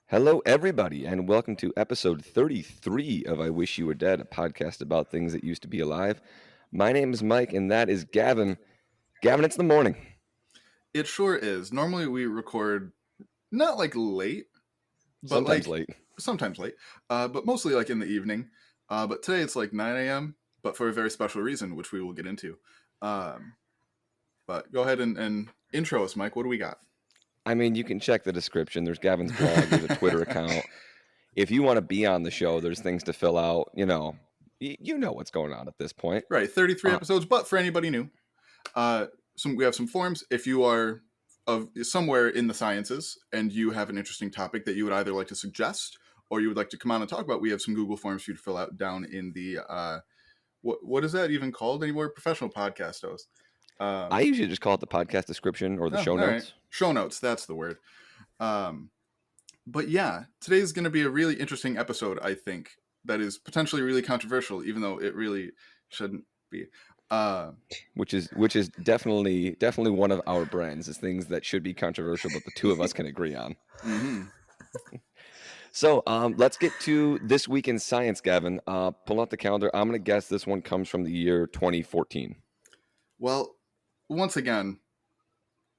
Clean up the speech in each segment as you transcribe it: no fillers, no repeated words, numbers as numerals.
Hello, everybody, and welcome to episode 33 of I Wish You Were Dead, a podcast about things that used to be alive. My name is Mike, and that is Gavin. Gavin, it's the morning. It sure is. Normally we record not like late, but Sometimes late. sometimes late, but mostly like in the evening. But today it's like 9 a.m., but for a very special reason, which we will get into. But go ahead and intro us, Mike. What do we got? I mean, you can check the description. There's Gavin's blog, there's a Twitter account. If you want to be on the show, there's things to fill out. You know what's going on at this point. Right, 33 episodes, but for anybody new, we have some forms. If you are of somewhere in the sciences and you have an interesting topic that you would either like to suggest or you would like to come on and talk about, we have some Google forms for you to fill out down in the what is that even called anymore? Professional podcast host. I usually just call it the podcast description or the show notes. Right. Show notes, that's the word. But yeah, today's going to be a really interesting episode, I think, that is potentially really controversial, even though it really shouldn't be. Which is definitely one of our brands, is things that should be controversial, but the two of us can agree on. Mm-hmm. So let's get to this week in science, Gavin. Pull out the calendar. I'm going to guess this one comes from the year 2014. Well, once again,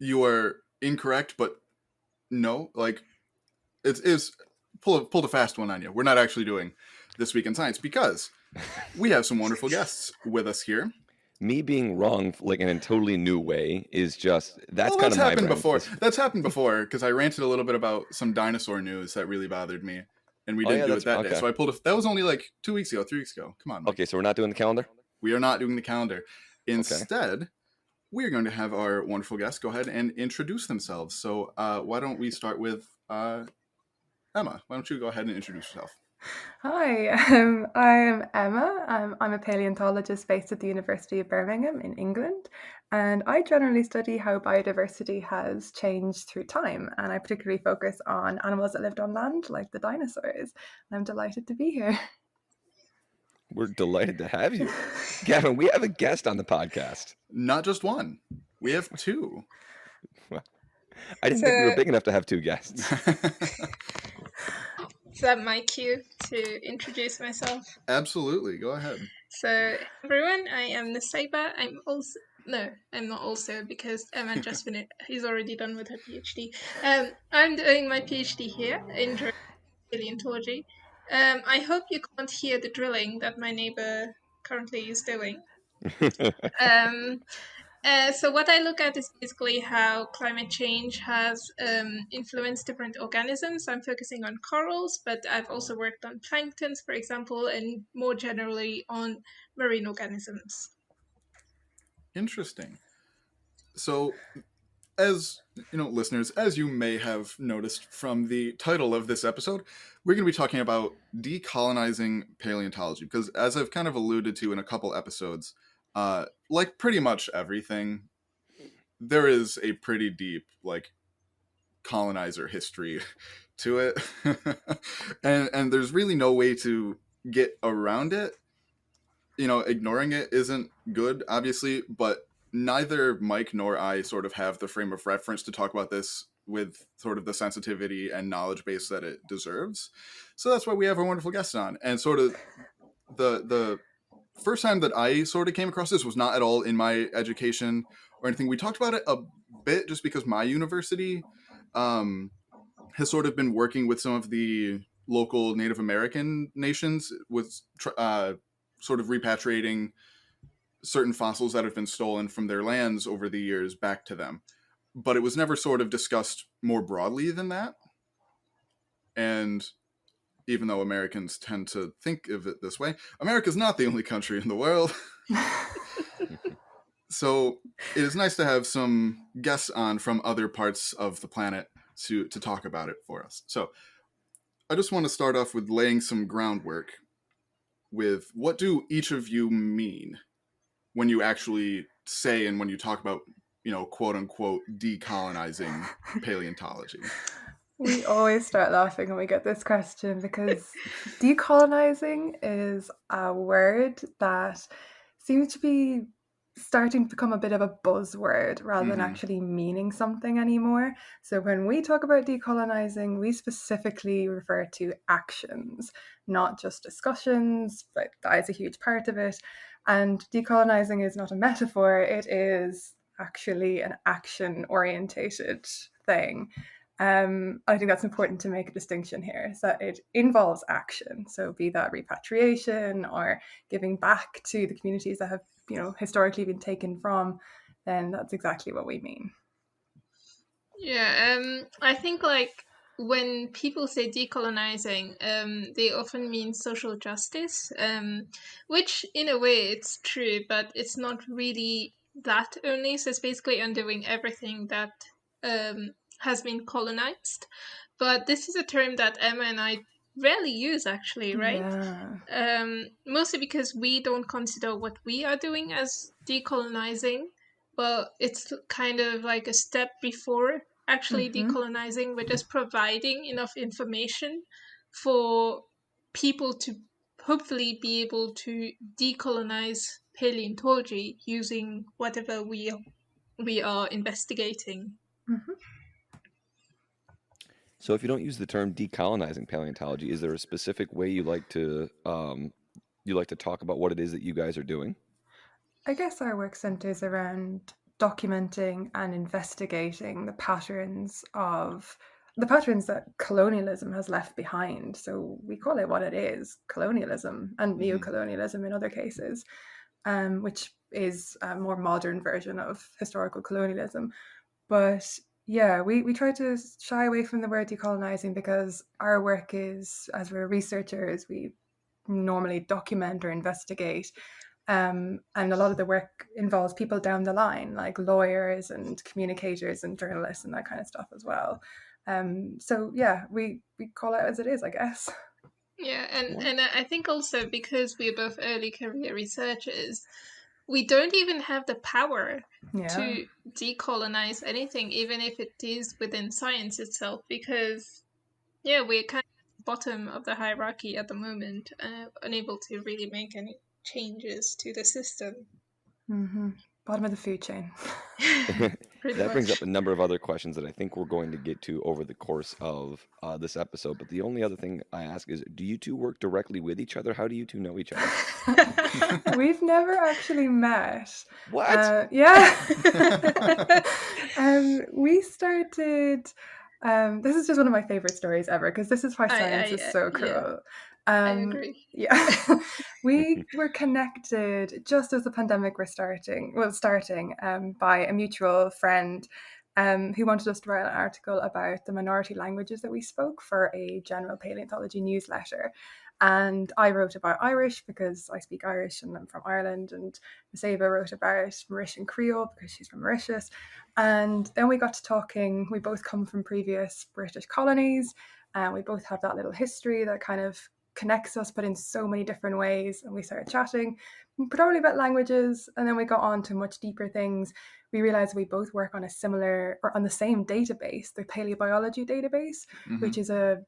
you are incorrect, but no, like it's pull the fast one on you. We're not actually doing this week in science because we have some wonderful guests with us here. Me being wrong, like in a totally new way, is just that's kind of my happened brand. before. That's happened before because I ranted a little bit about some dinosaur news that really bothered me, and we didn't do it that day. So I pulled that was only like 2 weeks ago, 3 weeks ago. Come on. Mike. Okay, so we're not doing the calendar. We are not doing the calendar. Instead, we are going to have our wonderful guests go ahead and introduce themselves. So why don't we start with Emma? Why don't you go ahead and introduce yourself? Hi, I'm Emma. I'm a paleontologist based at the University of Birmingham in England, and I generally study how biodiversity has changed through time, and I particularly focus on animals that lived on land, like the dinosaurs. I'm delighted to be here. We're delighted to have you. Gavin, we have a guest on the podcast. Not just one. We have two. I didn't think we were big enough to have two guests. Is that my cue to introduce myself? Absolutely. Go ahead. So, everyone, I am Nussaïbah. I'm not also because Emma just finished. He's already done with her PhD. I'm doing my PhD here in paleontology. I hope you can't hear the drilling that my neighbor currently is doing. So what I look at is basically how climate change has influenced different organisms. I'm focusing on corals, but I've also worked on planktons, for example, and more generally on marine organisms. Interesting. So, as you know, listeners, as you may have noticed from the title of this episode, we're going to be talking about decolonizing paleontology, because as I've kind of alluded to in a couple episodes, like pretty much everything, there is a pretty deep like colonizer history to it. and there's really no way to get around it. You know, ignoring it isn't good, obviously, but neither Mike nor I sort of have the frame of reference to talk about this with sort of the sensitivity and knowledge base that it deserves. So that's why we have our wonderful guests on. And sort of the first time that I sort of came across this was not at all in my education or anything. We talked about it a bit just because my university has sort of been working with some of the local Native American nations with sort of repatriating certain fossils that have been stolen from their lands over the years back to them. But it was never sort of discussed more broadly than that. And even though Americans tend to think of it this way, America's not the only country in the world. So it is nice to have some guests on from other parts of the planet to talk about it for us. So I just want to start off with laying some groundwork with what do each of you mean when you actually say and when you talk about, you know, quote unquote, decolonizing paleontology? We always start laughing when we get this question because decolonizing is a word that seems to be starting to become a bit of a buzzword rather than Mhm. actually meaning something anymore. So when we talk about decolonizing, we specifically refer to actions, not just discussions, but that is a huge part of it. And decolonizing is not a metaphor, it is actually an action orientated thing. I think that's important to make a distinction here, is that it involves action. So be that repatriation or giving back to the communities that have, historically been taken from, then that's exactly what we mean. Yeah, I think like when people say decolonizing, they often mean social justice, which in a way it's true, but it's not really that only. So it's basically undoing everything that has been colonized. But this is a term that Emma and I rarely use, actually, right? Yeah. Mostly because we don't consider what we are doing as decolonizing, but it's kind of like a step before actually decolonizing. We're just providing enough information for people to hopefully be able to decolonize paleontology using whatever we are investigating. Mm-hmm. So if you don't use the term decolonizing paleontology, is there a specific way you like to talk about what it is that you guys are doing? I guess our work centers around documenting and investigating the patterns that colonialism has left behind. So we call it what it is, colonialism, and neocolonialism in other cases, which is a more modern version of historical colonialism. But yeah, we try to shy away from the word decolonizing because our work is, as we're researchers, we normally document or investigate. And a lot of the work involves people down the line, like lawyers and communicators and journalists and that kind of stuff as well. So yeah, we call it as it is, I guess. Yeah, and I think also because we're both early career researchers, we don't even have the power Yeah. to decolonize anything, even if it is within science itself, because yeah, we're kind of at the bottom of the hierarchy at the moment, unable to really make any changes to the system. Mm-hmm. Bottom of the food chain. Pretty That brings much. up a number of other questions that I think we're going to get to over the course of this episode. But the only other thing I ask is, do you two work directly with each other? How do you two know each other? We've never actually met. What? Yeah. We started. This is just one of my favorite stories ever because this is why science is so cool. Yeah, I agree. Yeah. We were connected just as the pandemic was starting, by a mutual friend who wanted us to write an article about the minority languages that we spoke for a general paleontology newsletter. And I wrote about Irish because I speak Irish and I'm from Ireland, and Nussaïbah wrote about Mauritian Creole because she's from Mauritius. And then we got to talking. We both come from previous British colonies, and we both have that little history that kind of connects us, but in so many different ways. And we started chatting, predominantly about languages, and then we got on to much deeper things. We realized we both work on a similar or on the same database, the paleobiology database, which is a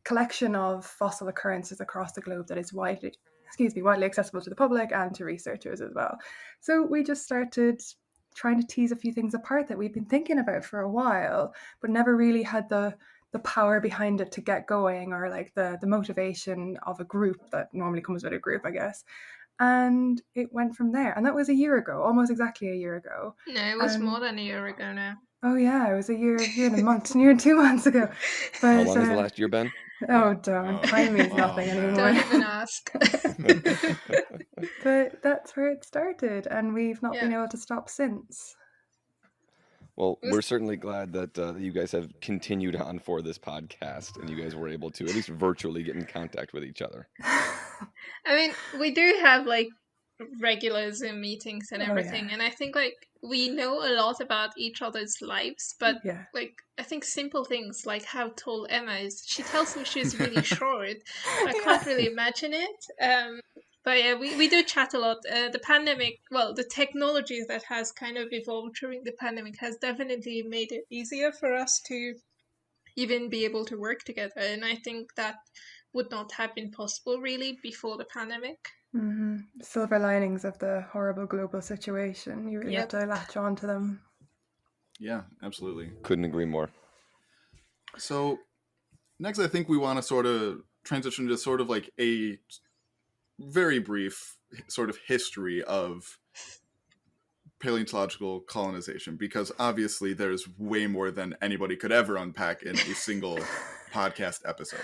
collection of fossil occurrences across the globe that is widely accessible to the public and to researchers as well. So we just started trying to tease a few things apart that we've been thinking about for a while, but never really had the power behind it to get going, or like the motivation of a group that normally comes with a group, I guess. And it went from there. And that was a year ago, almost exactly a year ago. No, it was more than a year ago now. Oh yeah, it was a year and a month, near 2 months ago. But, How long has the last year been? Oh, don't. Time means nothing anymore. Don't even ask. But that's where it started, and we've not been able to stop since. Well, we're certainly glad that you guys have continued on for this podcast, and you guys were able to at least virtually get in contact with each other. I mean, we do have like regular Zoom meetings and everything, and I think like we know a lot about each other's lives, but like I think simple things like how tall Emma is. She tells me she's really short. I can't really imagine it. But yeah, we do chat a lot. The pandemic, well, the technology that has kind of evolved during the pandemic has definitely made it easier for us to even be able to work together. And I think that would not have been possible really before the pandemic. Silver linings of the horrible global situation. You really have Yep. to latch on to them. Yeah, absolutely. Couldn't agree more. So next, I think we want to sort of transition to sort of like a very brief sort of history of paleontological colonization, because obviously there's way more than anybody could ever unpack in a single podcast episode.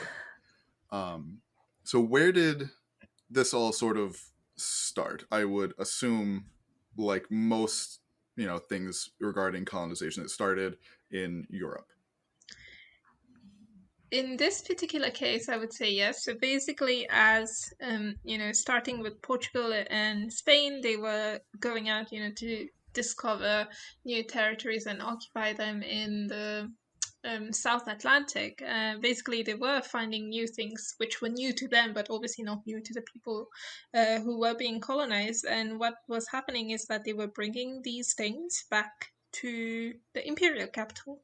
So where did this all sort of start? I would assume, like most, things regarding colonization, it started in Europe. In this particular case, I would say yes. So basically, as starting with Portugal and Spain, they were going out, to discover new territories and occupy them in the South Atlantic. Basically, they were finding new things which were new to them, but obviously not new to the people who were being colonized. And what was happening is that they were bringing these things back to the imperial capital.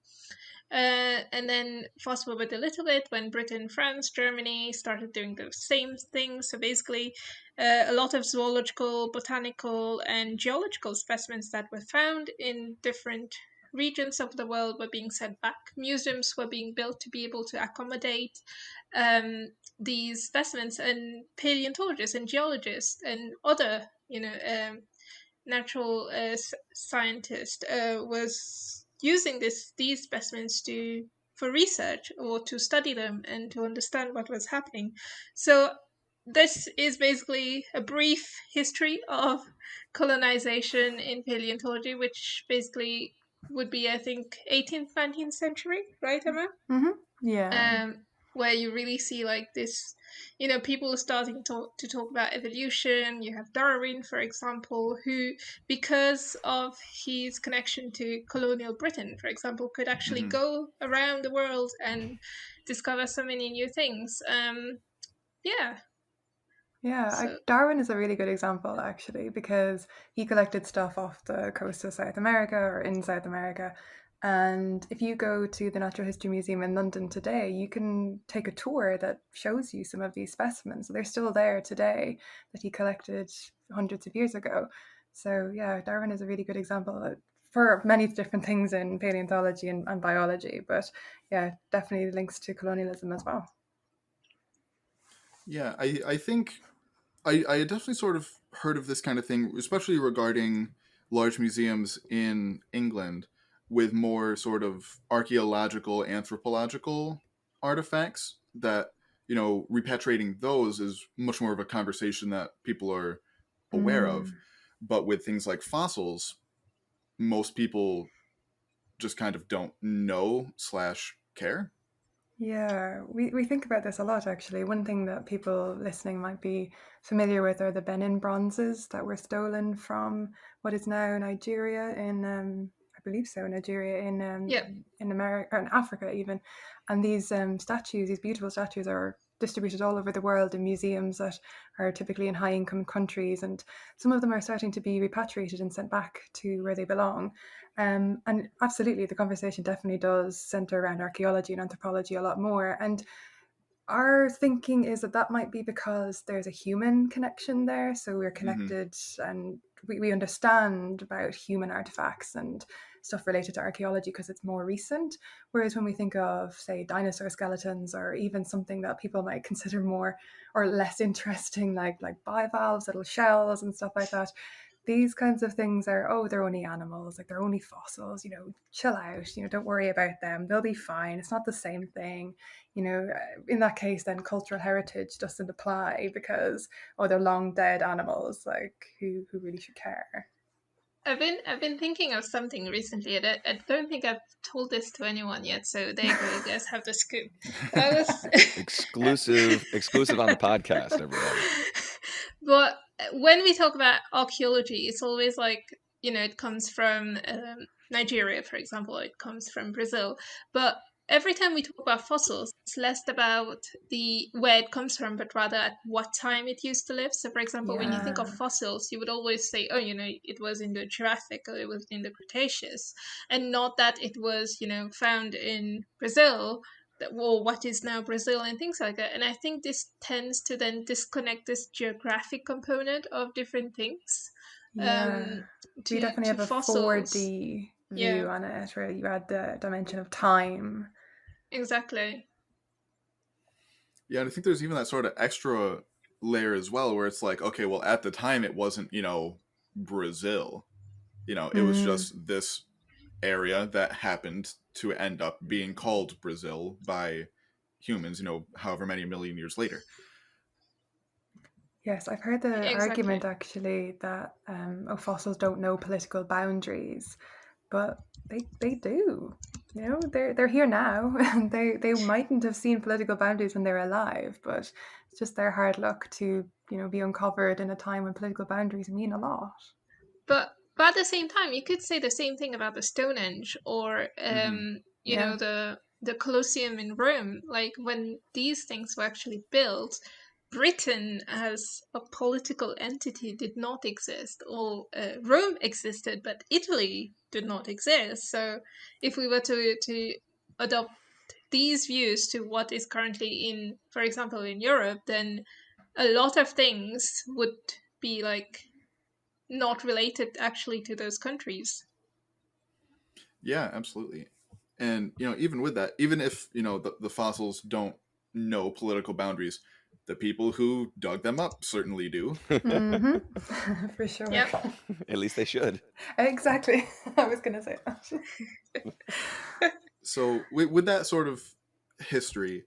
And then fast forward a little bit when Britain, France, Germany started doing the same thing. So basically, a lot of zoological, botanical, and geological specimens that were found in different regions of the world were being sent back. Museums were being built to be able to accommodate these specimens, and paleontologists and geologists and other, natural scientist was using these specimens for research or to study them and to understand what was happening. So this is basically a brief history of colonization in paleontology, which basically would be, I think, 18th, 19th century, right, Emma? Yeah. Where you really see like this, people are starting to talk about evolution. You have Darwin, for example, who, because of his connection to colonial Britain, for example, could actually go around the world and discover so many new things. Yeah. Yeah, Darwin is a really good example, actually, because he collected stuff off the coast of South America or in South America. And if you go to the Natural History Museum in London today, you can take a tour that shows you some of these specimens. They're still there today that he collected hundreds of years ago. So yeah, Darwin is a really good example for many different things in paleontology and biology. But yeah, definitely links to colonialism as well. Yeah, I think I definitely sort of heard of this kind of thing, especially regarding large museums in England with more sort of archaeological, anthropological artifacts that, repatriating those is much more of a conversation that people are aware of. But with things like fossils, most people just kind of don't know / care. Yeah, we think about this a lot, actually. One thing that people listening might be familiar with are the Benin bronzes that were stolen from what is now Nigeria I believe so, Nigeria in America, or in Africa even. And these statues, these beautiful statues, are distributed all over the world in museums that are typically in high-income countries, and some of them are starting to be repatriated and sent back to where they belong. And absolutely, the conversation definitely does center around archaeology and anthropology a lot more. And our thinking is that might be because there's a human connection there. So we're connected and we understand about human artifacts and stuff related to archaeology because it's more recent. Whereas when we think of, say, dinosaur skeletons or even something that people might consider more or less interesting, like bivalves, little shells and stuff like that, these kinds of things are, they're only animals, like they're only fossils, chill out, don't worry about them. They'll be fine. It's not the same thing. In that case, then cultural heritage doesn't apply because, they're long dead animals. Like who really should care? I've been thinking of something recently. I don't think I've told this to anyone yet. So there you go. You guys have the scoop. I was exclusive on the podcast, everybody. But when we talk about archaeology, it's always like, it comes from Nigeria, for example, or it comes from Brazil. But every time we talk about fossils, it's less about where it comes from, but rather at what time it used to live. So, for example, when you think of fossils, you would always say, it was in the Jurassic or it was in the Cretaceous, and not that it was, found in Brazil or what is now Brazil and things like that. And I think this tends to then disconnect this geographic component of different things Yeah. We definitely to have a fossils. 4D Yeah. view on it, where you add the dimension of time. Exactly. Yeah, and I think there's even that sort of extra layer as well, where it's like, okay, well, at the time it wasn't, Brazil. It was just this area that happened to end up being called Brazil by humans, however many million years later. Yes, I've heard the Exactly. argument actually that fossils don't know political boundaries, but they do. They're here now, and they mightn't have seen political boundaries when they were alive, but it's just their hard luck to be uncovered in a time when political boundaries mean a lot. But at the same time, you could say the same thing about the Stonehenge or Yeah. the Colosseum in Rome. Like when these things were actually built, Britain as a political entity did not exist, or Rome existed, but Italy did not exist. So if we were to adopt these views to what is currently in, for example, in Europe, then a lot of things would be like not related actually to those countries. Yeah, absolutely. And even with that, even if the fossils don't know political boundaries, the people who dug them up certainly do. Mm-hmm. For sure. Yep. At least they should. Exactly. I was going to say that. So with that sort of history,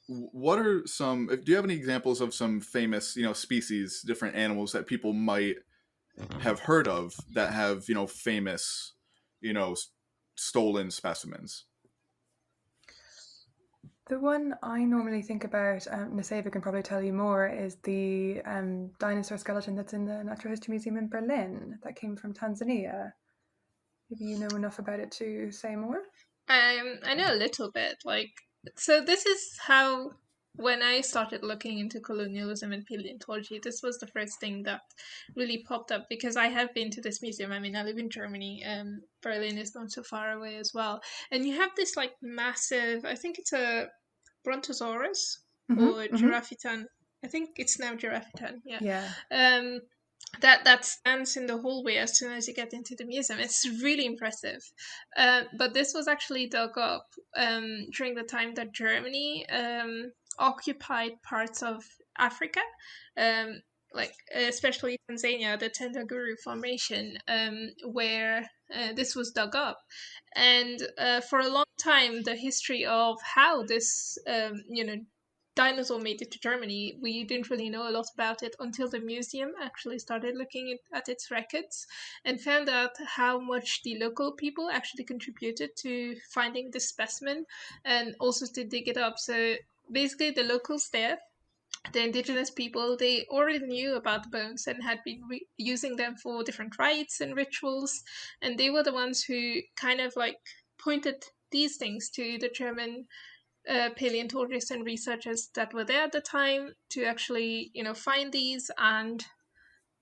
what are some? Do you have any examples of some famous species, different animals that people might have heard of that have famous stolen specimens? The one I normally think about, Nussaïbah can probably tell you more, is the dinosaur skeleton that's in the Natural History Museum in Berlin that came from Tanzania. Maybe you know enough about it to say more? I know a little bit. So this is how, when I started looking into colonialism and paleontology, this was the first thing that really popped up, because I have been to this museum. I mean, I live in Germany, Berlin is not so far away as well. And you have this like massive, I think it's a Brontosaurus or Giraffitan. I think it's now Giraffitan, yeah. That stands in the hallway as soon as you get into the museum. It's really impressive. But this was actually dug up during the time that Germany occupied parts of Africa, like especially Tanzania, the Tendaguru Formation, where this was dug up. And for a long time, the history of how this, dinosaur made it to Germany, we didn't really know a lot about it until the museum actually started looking at its records and found out how much the local people actually contributed to finding the specimen and also to dig it up. So basically, the locals there, the indigenous people, they already knew about the bones and had been using them for different rites and rituals, and they were the ones who kind of like pointed these things to the German paleontologists and researchers that were there at the time to actually, find these and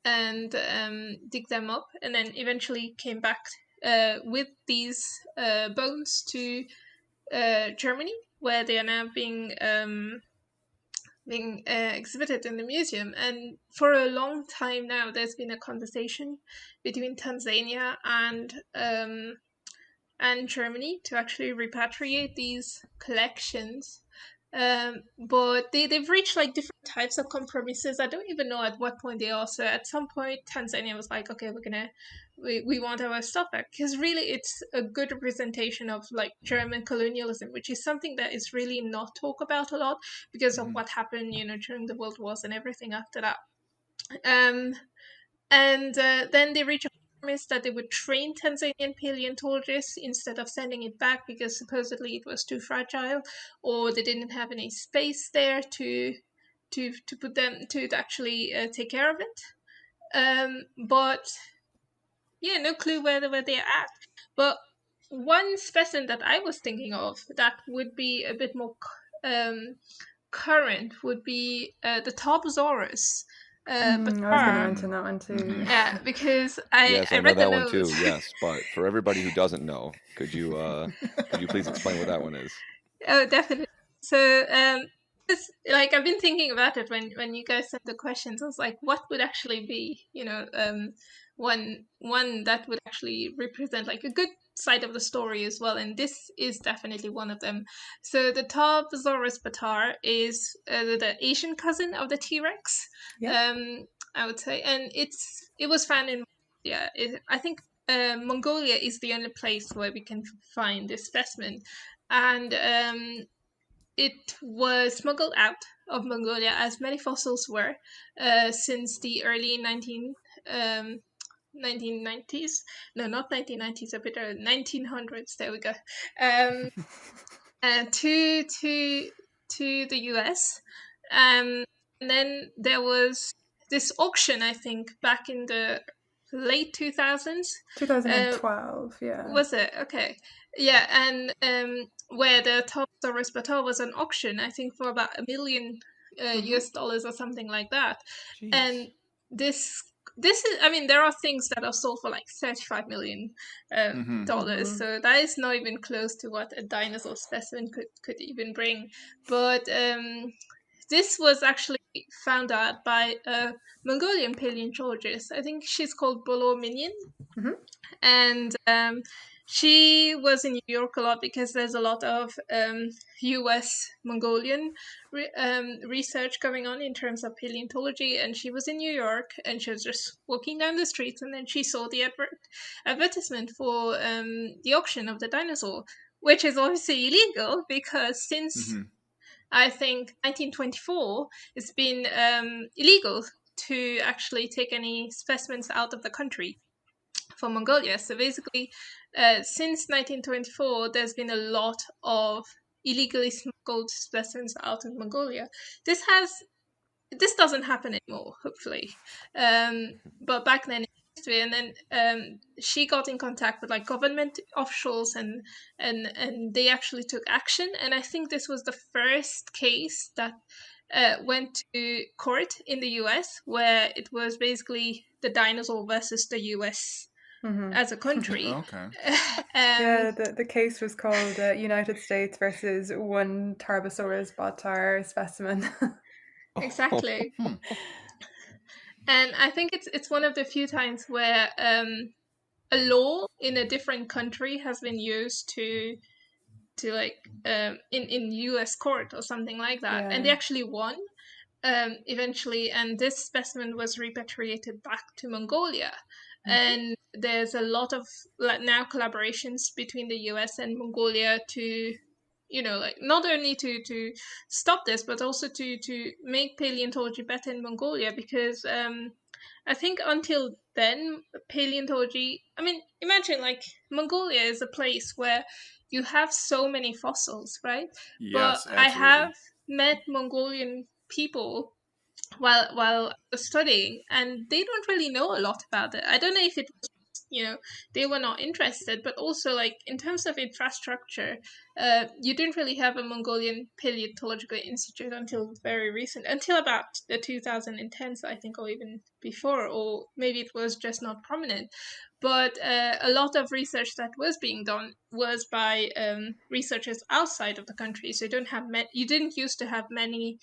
dig them up, and then eventually came back with these bones to Germany, where they are now being exhibited in the museum. And for a long time now, there's been a conversation between Tanzania and Germany to actually repatriate these collections. But they've reached like different types of compromises. I don't even know at what point they are. So at some point, Tanzania was like, okay, we want our stuff back, because really it's a good representation of like German colonialism, which is something that is really not talked about a lot because of what happened, during the World Wars and everything after that. And then they reached a compromise that they would train Tanzanian paleontologists instead of sending it back because supposedly it was too fragile, or they didn't have any space there to put them to actually take care of it. But yeah, no clue where they're at. But one specimen that I was thinking of that would be a bit more current would be the Tarbosaurus. I was going to mention that one too. Yeah, because I Yes, I know read the that one notes. too. Yes, but for everybody who doesn't know, could you please explain what that one is? Oh, definitely. So, like I've been thinking about it when you guys sent the questions. I was like, what would actually be, one that would actually represent like a good side of the story as well, and this is definitely one of them. So the Tarbosaurus batar is the Asian cousin of the T-Rex. Yeah. I would say, and it was found in I think Mongolia is the only place where we can find this specimen, and it was smuggled out of Mongolia, as many fossils were, since the early 1990s. No, not 1990s, a bit earlier, 1900s. There we go. Um, to the US, and then there was this auction, I think, back in the late 2000s. 2012, yeah. Was it? Okay. Yeah, and where the Taurus bateau was an auction, I think for about $1 million US dollars or something like that. Jeez. And this is, I mean, there are things that are sold for like $35 million dollars, so that is not even close to what a dinosaur specimen could even bring. But this was actually found out by a Mongolian paleontologist. I think she's called Bolo Minion. And she was in New York a lot because there's a lot of US Mongolian research going on in terms of paleontology. And she was in New York and she was just walking down the streets, and then she saw the advertisement for the auction of the dinosaur, which is obviously illegal because since I think 1924, it's been illegal to actually take any specimens out of the country for Mongolia. So basically, since 1924, there's been a lot of illegally smuggled specimens out of Mongolia. This doesn't happen anymore, hopefully. But back then, and then she got in contact with like government officials, and they actually took action. And I think this was the first case that went to court in the US, where it was basically the dinosaur versus the US as a country. Okay. Yeah, the case was called United States versus one Tarbosaurus batar specimen. Exactly. And I think it's one of the few times where a law in a different country has been used to like in US court or something like that, and they actually won eventually, and this specimen was repatriated back to Mongolia. And there's a lot of now collaborations between the US and Mongolia to like not only to stop this, but also to make paleontology better in Mongolia, because I think until then paleontology, I mean, imagine like Mongolia is a place where you have so many fossils, right? Yes, But I absolutely. have met Mongolian people while I was studying, and they don't really know a lot about it. I don't know if it was they were not interested, but also like in terms of infrastructure, you didn't really have a Mongolian Paleontological Institute until very recent, until about the 2010s, I think, or even before, or maybe it was just not prominent. But a lot of research that was being done was by researchers outside of the country. So you didn't used to have many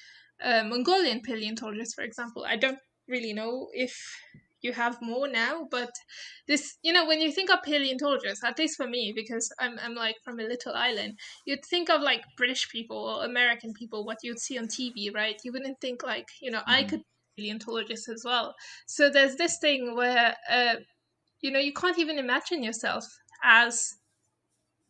Mongolian paleontologists, for example. I don't really know if you have more now, but this, when you think of paleontologists, at least for me, because I'm like from a little island, you'd think of like British people or American people, what you'd see on TV, right? You wouldn't think like, I could be a paleontologist as well. So there's this thing where, you can't even imagine yourself as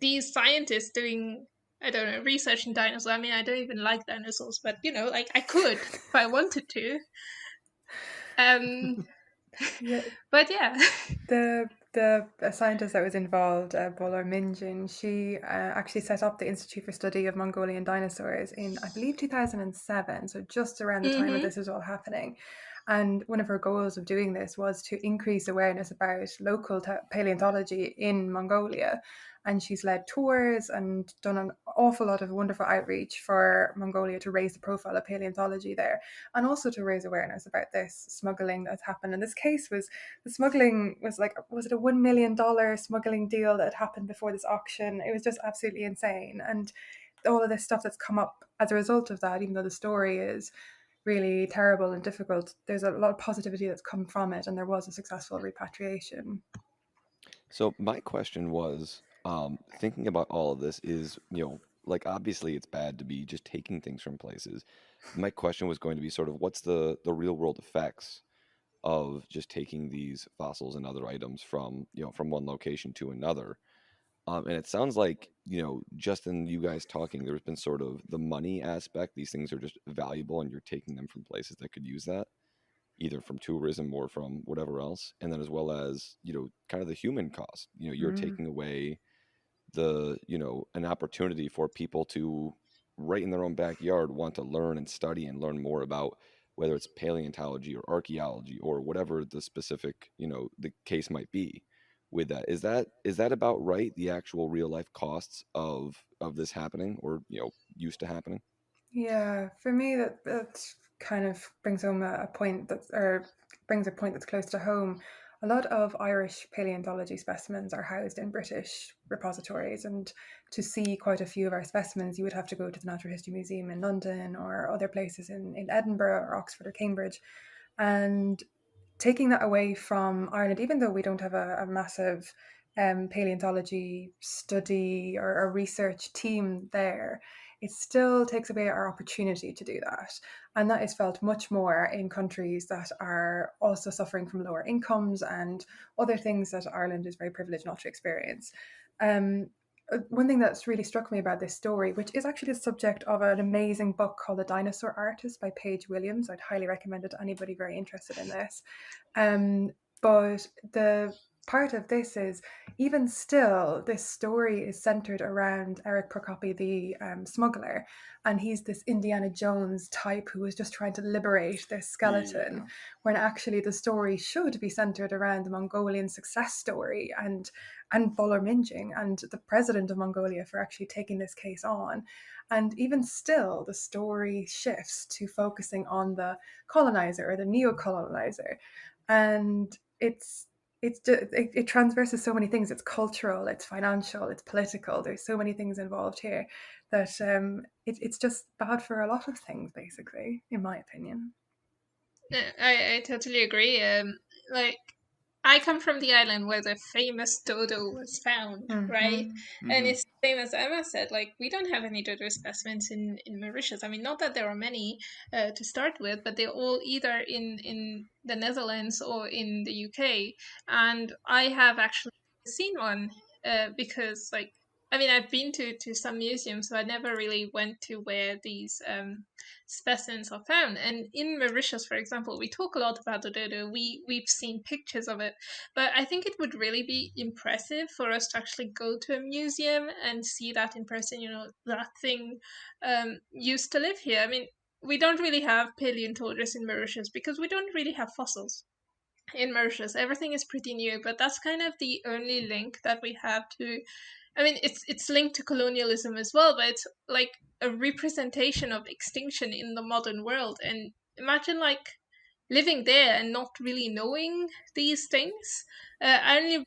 these scientists doing, I don't know, research in dinosaurs. I mean, I don't even like dinosaurs, but like I could if I wanted to. But yeah. The scientist that was involved, Bolar Minjin, she actually set up the Institute for Study of Mongolian Dinosaurs in, I believe, 2007, so just around the time that this was all happening. And one of her goals of doing this was to increase awareness about local paleontology in Mongolia. And she's led tours and done an awful lot of wonderful outreach for Mongolia to raise the profile of paleontology there, and also to raise awareness about this smuggling that's happened. And this case was, the smuggling was like, was it a $1 million smuggling deal that happened before this auction? It was just absolutely insane. And all of this stuff that's come up as a result of that, even though the story is really terrible and difficult, there's a lot of positivity that's come from it, and there was a successful repatriation. So my question was, thinking about all of this is, like obviously it's bad to be just taking things from places. My question was going to be sort of what's the real world effects of just taking these fossils and other items from, from one location to another. And it sounds like, just in you guys talking, there's been sort of the money aspect. These things are just valuable and you're taking them from places that could use that, either from tourism or from whatever else. And then as well as, kind of the human cost. You're taking away an opportunity for people to, right in their own backyard, want to learn and study and learn more about whether it's paleontology or archaeology or whatever the specific, the case might be with that. Is that about right? The actual real life costs of this happening or, used to happening? Yeah, for me, that kind of brings home a point brings a point that's close to home. A lot of Irish paleontology specimens are housed in British repositories, and to see quite a few of our specimens, you would have to go to the Natural History Museum in London or other places in Edinburgh or Oxford or Cambridge. And taking that away from Ireland, even though we don't have a massive paleontology study or a research team there, it still takes away our opportunity to do that. And that is felt much more in countries that are also suffering from lower incomes and other things that Ireland is very privileged not to experience. One thing that's really struck me about this story, which is actually the subject of an amazing book called The Dinosaur Artist by Paige Williams. I'd highly recommend it to anybody very interested in this. But the part of this is, even still, this story is centered around Eric Procopi, the smuggler, and he's this Indiana Jones type who is just trying to liberate this skeleton, when actually the story should be centered around the Mongolian success story and Bolar Minjing and the president of Mongolia for actually taking this case on. And even still, the story shifts to focusing on the colonizer or the neo-colonizer, and it transverses so many things. It's cultural, it's financial, it's political. There's so many things involved here that it's just bad for a lot of things, basically, in my opinion. I totally agree. Like, I come from the island where the famous dodo was found, right? And it's the same as Emma said, like, we don't have any dodo specimens in Mauritius. I mean, not that there are many to start with, but they're all either in the Netherlands or in the UK. And I have actually seen one because, like, I mean, I've been to some museums, so I never really went to where these specimens are found. And in Mauritius, for example, we talk a lot about the dodo. We've seen pictures of it, but I think it would really be impressive for us to actually go to a museum and see that in person. You know, that thing used to live here. I mean, we don't really have paleontologists in Mauritius because we don't really have fossils in Mauritius. Everything is pretty new, but that's kind of the only link that we have to. I mean, it's linked to colonialism as well, but it's like a representation of extinction in the modern world. And imagine like living there and not really knowing these things. I only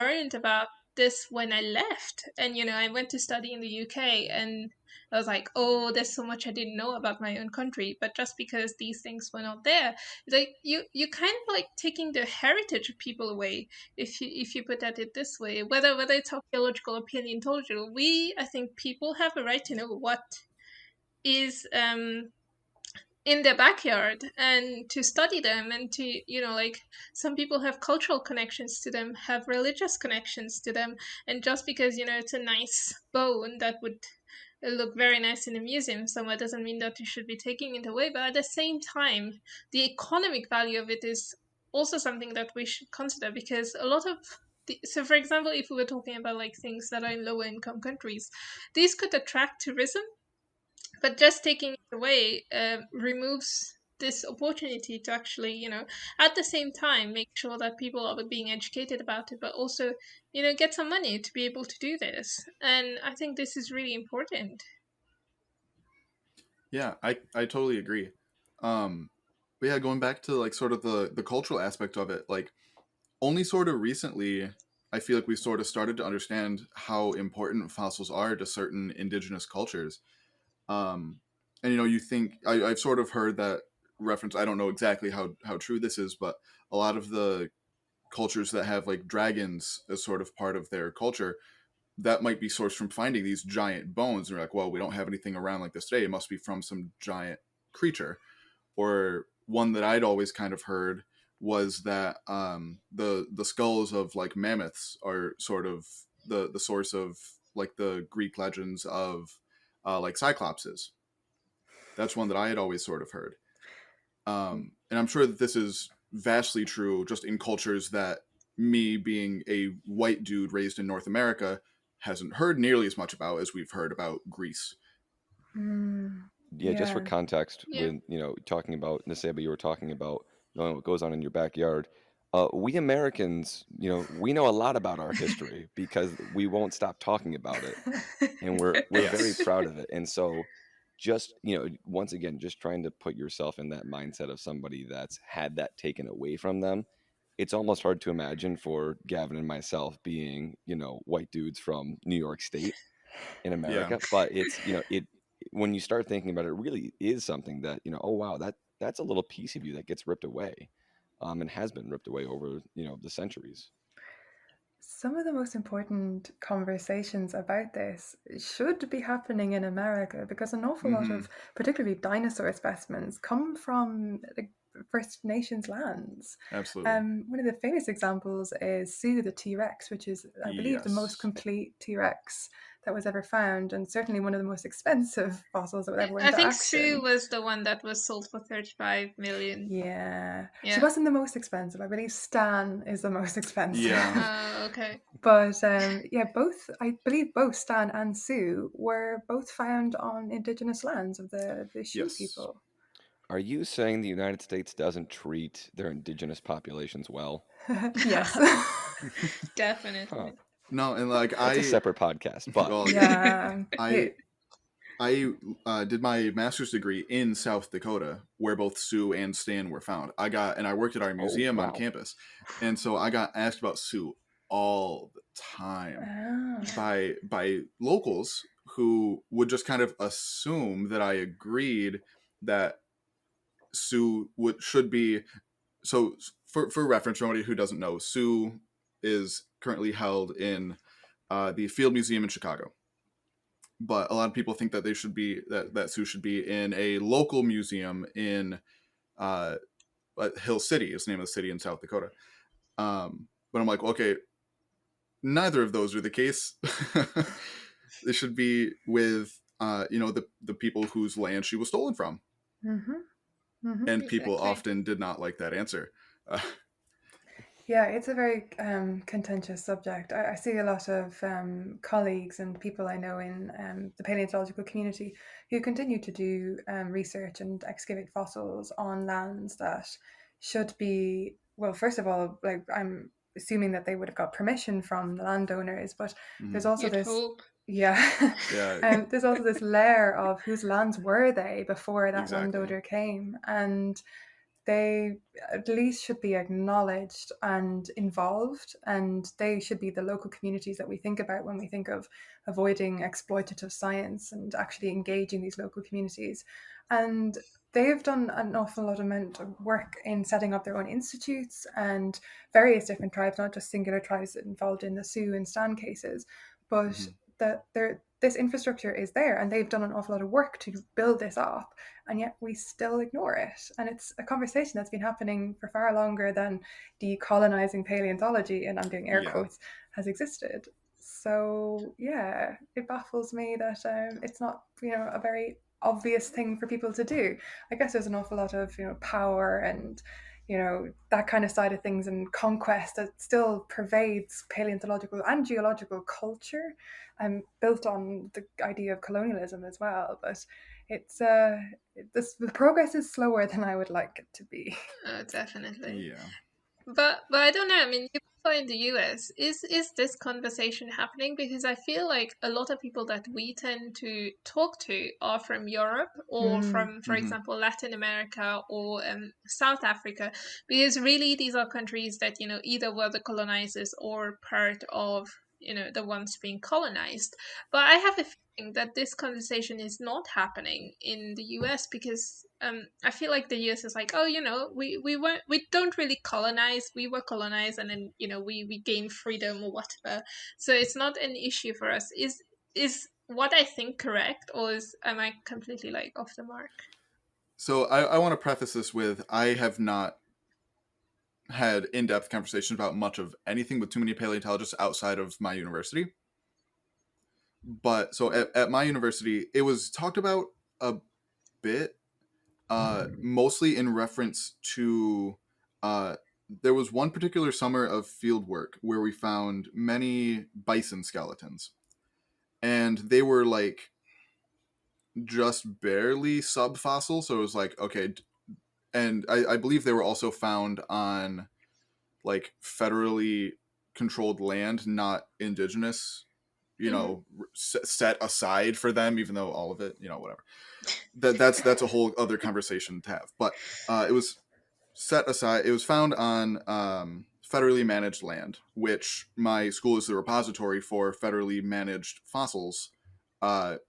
learned about this when I left, and you know, I went to study in the UK, and I was like, oh, there's so much I didn't know about my own country. But just because these things were not there, it's like you kind of like taking the heritage of people away if you put at it this way. Whether it's archaeological or paleontological, I think people have a right to know what is in their backyard and to study them and to, you know, like, some people have cultural connections to them, have religious connections to them, and just because, you know, it's a nice bone that would look very nice in a museum somewhere doesn't mean that you should be taking it away. But at the same time, the economic value of it is also something that we should consider, because a lot of so for example, if we were talking about like things that are in lower income countries, these could attract tourism, but just taking it away removes this opportunity to actually, you know, at the same time make sure that people are being educated about it, but also, you know, get some money to be able to do this. And I think this is really important. Yeah, I totally agree. But yeah, going back to like sort of the cultural aspect of it, like only sort of recently I feel like we've sort of started to understand how important fossils are to certain indigenous cultures. And you think I've sort of heard that reference. I don't know exactly how true this is, but a lot of the cultures that have like dragons as sort of part of their culture, that might be sourced from finding these giant bones. And we're like, well, we don't have anything around like this today. It must be from some giant creature. Or one that I'd always kind of heard was that the skulls of like mammoths are sort of the source of like the Greek legends of like cyclopses. That's one that I had always sort of heard. And I'm sure that this is vastly true just in cultures that me being a white dude raised in North America hasn't heard nearly as much about as we've heard about Greece. Yeah, just for Yeah. context, Yeah. when talking about Nussaïbah, you were talking about knowing what goes on in your backyard. We Americans, we know a lot about our history because we won't stop talking about it, and we're very Yes. proud of it. And so, just once again, just trying to put yourself in that mindset of somebody that's had that taken away from them. It's almost hard to imagine for Gavin and myself being, white dudes from New York State in Yeah. America, but it's it when you start thinking about it, it really is something that oh wow, that's a little piece of you that gets ripped away, and has been ripped away over the centuries. Some of the most important conversations about this should be happening in America because an awful lot of, particularly dinosaur specimens, come from First Nations lands. Absolutely. One of the famous examples is Sue the T-Rex, which is, I believe, the most Yes. complete T-Rex that was ever found, and certainly one of the most expensive fossils that would ever went I into think action. Sue was the one that was sold for 35 million. Yeah. She Yeah. wasn't the most expensive. I believe Stan is the most expensive. Yeah. Okay. But I believe both Stan and Sue were both found on indigenous lands of the Sioux Yes. people. Are you saying the United States doesn't treat their indigenous populations well? Yes. Definitely. Huh. No, and like That's a separate podcast, but well, Yeah. I did my master's degree in South Dakota, where both Sue and Stan were found. I worked at our museum on wow. campus, and so I got asked about Sue all the time by locals who would just kind of assume that I agreed that Sue should be. So for reference, for anybody who doesn't know, Sue is currently held in the Field Museum in Chicago. But a lot of people think that that Sue should be in a local museum in Hill City, is the name of the city in South Dakota. But I'm like, okay, neither of those are the case. They should be with the people whose land she was stolen from. And people Exactly. often did not like that answer. Yeah, it's a very contentious subject. I see a lot of colleagues and people I know in the paleontological community who continue to do research and excavate fossils on lands that should be, well, first of all, like I'm assuming that they would have got permission from the landowners, but there's also You'd this. hope. Yeah. Yeah. There's also this layer of whose lands were they before that Exactly. landowner came, and they at least should be acknowledged and involved, and they should be the local communities that we think about when we think of avoiding exploitative science and actually engaging these local communities. And they've done an awful lot of work in setting up their own institutes and various different tribes, not just singular tribes involved in the Sioux and Stan cases, but this infrastructure is there, and they've done an awful lot of work to build this up, and yet we still ignore it. And it's a conversation that's been happening for far longer than decolonizing paleontology, and I'm doing air quotes, has existed. So yeah, it baffles me that it's not a very obvious thing for people to do. I guess there's an awful lot of power and that kind of side of things and conquest that still pervades paleontological and geological culture, built on the idea of colonialism as well. But it's the progress is slower than I would like it to be. Definitely. Yeah. But I don't know. I mean, in the US, is this conversation happening? Because I feel like a lot of people that we tend to talk to are from Europe or from, for example, Latin America or South Africa, because really these are countries that, you know, either were the colonizers or part of, you know, the ones being colonized. But I have a feeling that this conversation is not happening in the US, because I feel like the US is like, oh, you know, we don't really colonize, we were colonized, and then, you know, we gained freedom or whatever. So it's not an issue for us. Is what I think correct, or am I completely like off the mark? So I want to preface this with, I have not had in-depth conversations about much of anything with too many paleontologists outside of my university. But so at my university, it was talked about a bit, mostly in reference to there was one particular summer of field work where we found many bison skeletons, and they were like just barely subfossil. So it was like, okay, and I believe they were also found on like federally controlled land, not indigenous, you know, set aside for them, even though all of it, you know, whatever. That's a whole other conversation to have. But it was set aside. It was found on federally managed land, which my school is the repository for federally managed fossils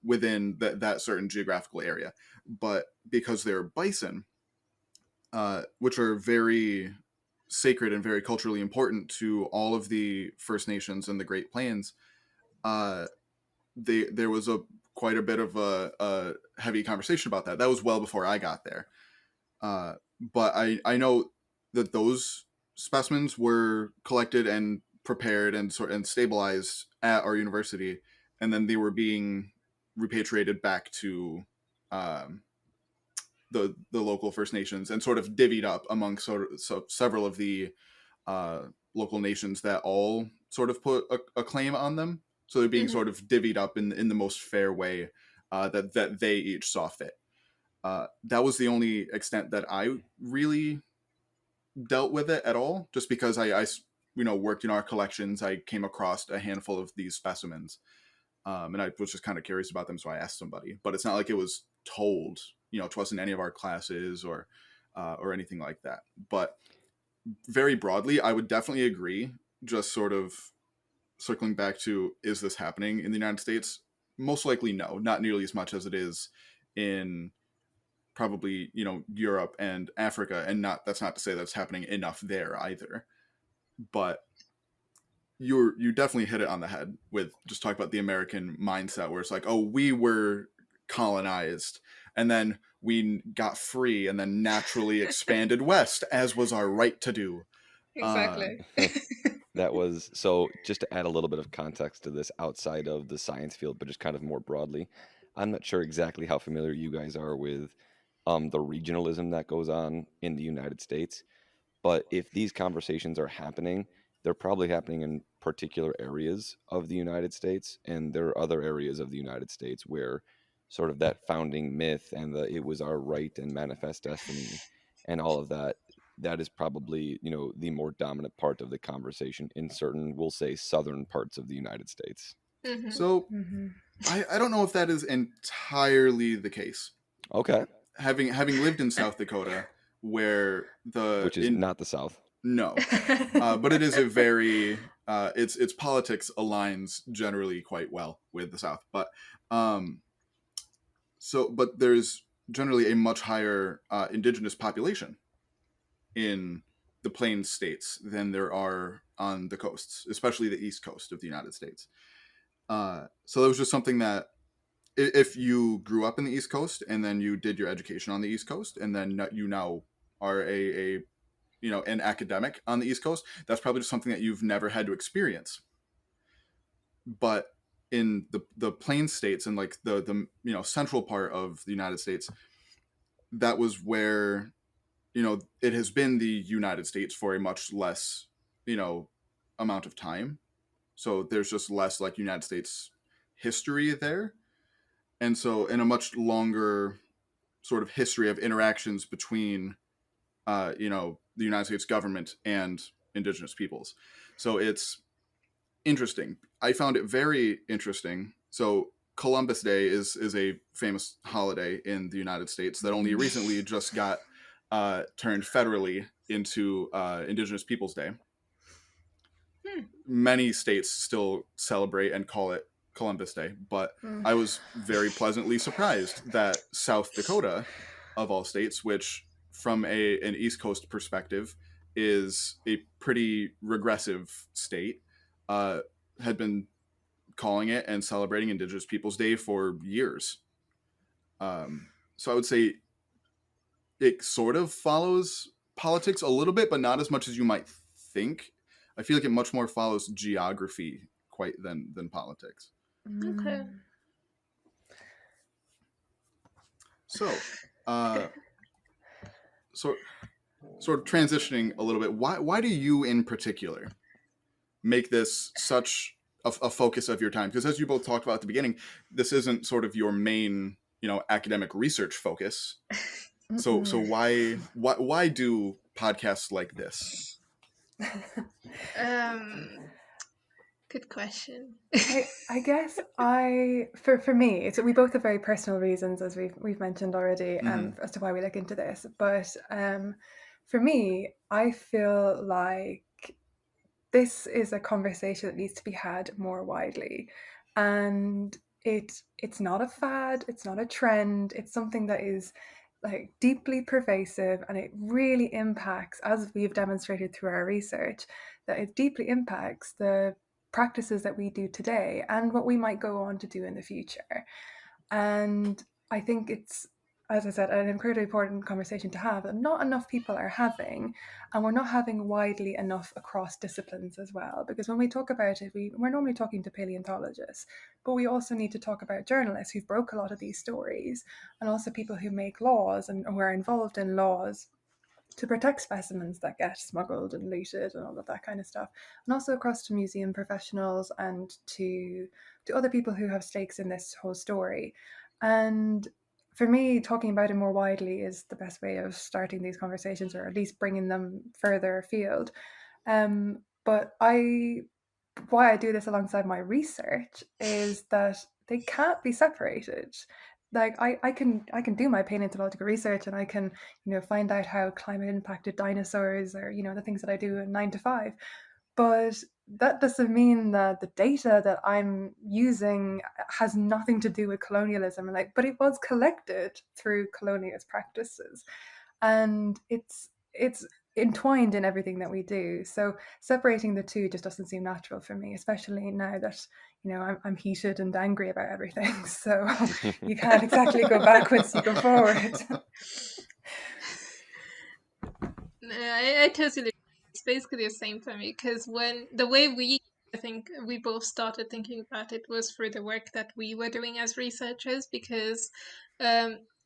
within that certain geographical area. But because they're bison, which are very sacred and very culturally important to all of the First Nations in the Great Plains, there was quite a bit of a heavy conversation about that. That was well before I got there. But I know that those specimens were collected and prepared and stabilized at our university, and then they were being repatriated back to the local First Nations and sort of divvied up among several of the local nations that all sort of put a claim on them. So they're being sort of divvied up in the most fair way that they each saw fit. That was the only extent that I really dealt with it at all, just because I worked in our collections. I came across a handful of these specimens, and I was just kind of curious about them, so I asked somebody. But it's not like it was told, to us in any of our classes or anything like that. But very broadly, I would definitely agree. Just sort of circling back to, is this happening in the United States? Most likely no, not nearly as much as it is in probably Europe and Africa, and that's not to say that's happening enough there either. But you definitely hit it on the head with just talking about the American mindset, where it's like, oh, we were colonized and then we got free and then naturally expanded west, as was our right to do. Exactly. That was, so just to add a little bit of context to this outside of the science field, but just kind of more broadly, I'm not sure exactly how familiar you guys are with the regionalism that goes on in the United States. But if these conversations are happening, they're probably happening in particular areas of the United States. And there are other areas of the United States where sort of that founding myth and the it was our right and manifest destiny and all of that, that is probably, the more dominant part of the conversation in certain, we'll say, southern parts of the United States. So I don't know if that is entirely the case. Okay. Having lived in South Dakota, where which is not the South. No, but it is a very its politics aligns generally quite well with the South. But but there's generally a much higher indigenous population in the Plains states than there are on the coasts, especially the East Coast of the United States. So that was just something that, if you grew up in the East Coast and then you did your education on the East Coast and then you now are an academic on the East Coast, that's probably just something that you've never had to experience. But in the Plains states and like the central part of the United States, that was where it has been the United States for a much less amount of time. So there's just less like United States history there. And so in a much longer sort of history of interactions between the United States government and indigenous peoples. So it's interesting. I found it very interesting. So Columbus Day is a famous holiday in the United States that only recently just got turned federally into Indigenous Peoples Day. Many states still celebrate and call it Columbus Day, but I was very pleasantly surprised that South Dakota, of all states, which from an East Coast perspective is a pretty regressive state, had been calling it and celebrating Indigenous Peoples Day for years. So I would say it sort of follows politics a little bit, but not as much as you might think. I feel like it much more follows geography quite than politics. Okay. So, sort of transitioning a little bit. Why do you in particular make this such a focus of your time? Because as you both talked about at the beginning, this isn't sort of your main, academic research focus. So why do podcasts like this? Good question. I guess for me, we both have very personal reasons, as we've mentioned already, as to why we look into this. But for me, I feel like this is a conversation that needs to be had more widely, and it's not a fad, it's not a trend, it's something that is like deeply pervasive, and it really impacts, as we've demonstrated through our research, that it deeply impacts the practices that we do today and what we might go on to do in the future. And I think it's, as I said, an incredibly important conversation to have that not enough people are having, and we're not having widely enough across disciplines as well. Because when we talk about it, we're normally talking to paleontologists, but we also need to talk about journalists who've broke a lot of these stories, and also people who make laws and who are involved in laws to protect specimens that get smuggled and looted and all of that kind of stuff, and also across to museum professionals and to other people who have stakes in this whole story. And for me, talking about it more widely is the best way of starting these conversations, or at least bringing them further afield. But why I do this alongside my research is that they can't be separated. Like I can do my paleontological research, and I can find out how climate impacted dinosaurs, or the things that I do in 9 to 5, but that doesn't mean that the data that I'm using has nothing to do with colonialism. But it was collected through colonialist practices, and it's entwined in everything that we do. So separating the two just doesn't seem natural for me, especially now that I'm heated and angry about everything. So you can't exactly go backwards, you go forward. I totally. It's basically the same for me, because I think we both started thinking about it was through the work that we were doing as researchers, because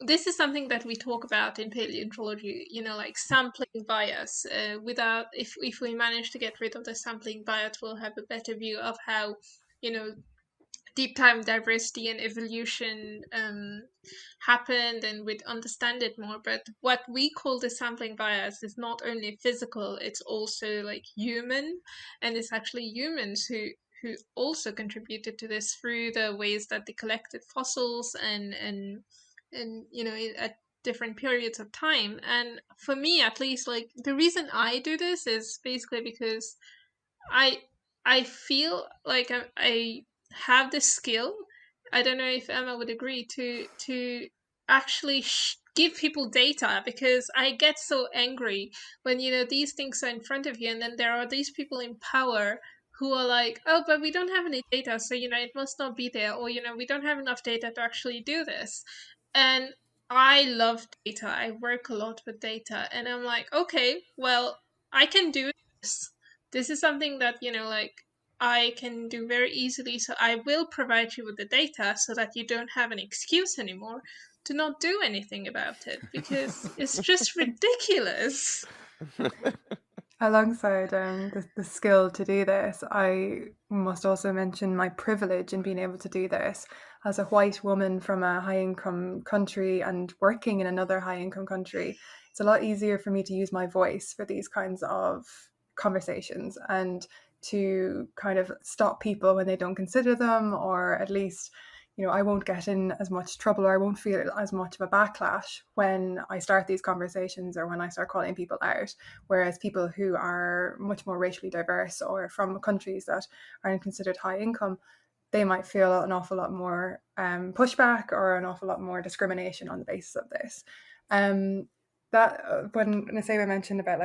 this is something that we talk about in paleontology, like sampling bias. If we manage to get rid of the sampling bias, we'll have a better view of how, deep time diversity and evolution happened, and we'd understand it more. But what we call the sampling bias is not only physical, it's also like human, and it's actually humans who also contributed to this through the ways that they collected fossils and at different periods of time. And for me, at least, like, the reason I do this is basically because I feel like I have the skill. I don't know if Emma would agree to actually give people data, because I get so angry when these things are in front of you, and then there are these people in power who are like, oh, but we don't have any data, so it must not be there, or we don't have enough data to actually do this. And I love data. I work a lot with data, and I'm like, okay, well, I can do this. This is something that like I can do very easily, so I will provide you with the data so that you don't have an excuse anymore to not do anything about it, because it's just ridiculous. Alongside the skill to do this, I must also mention my privilege in being able to do this as a white woman from a high-income country and working in another high-income country. It's a lot easier for me to use my voice for these kinds of conversations, and to kind of stop people when they don't consider them, or at least, I won't get in as much trouble, or I won't feel as much of a backlash when I start these conversations or when I start calling people out. Whereas people who are much more racially diverse or from countries that aren't considered high income, they might feel an awful lot more pushback or an awful lot more discrimination on the basis of this. That when Nussaïbah mentioned about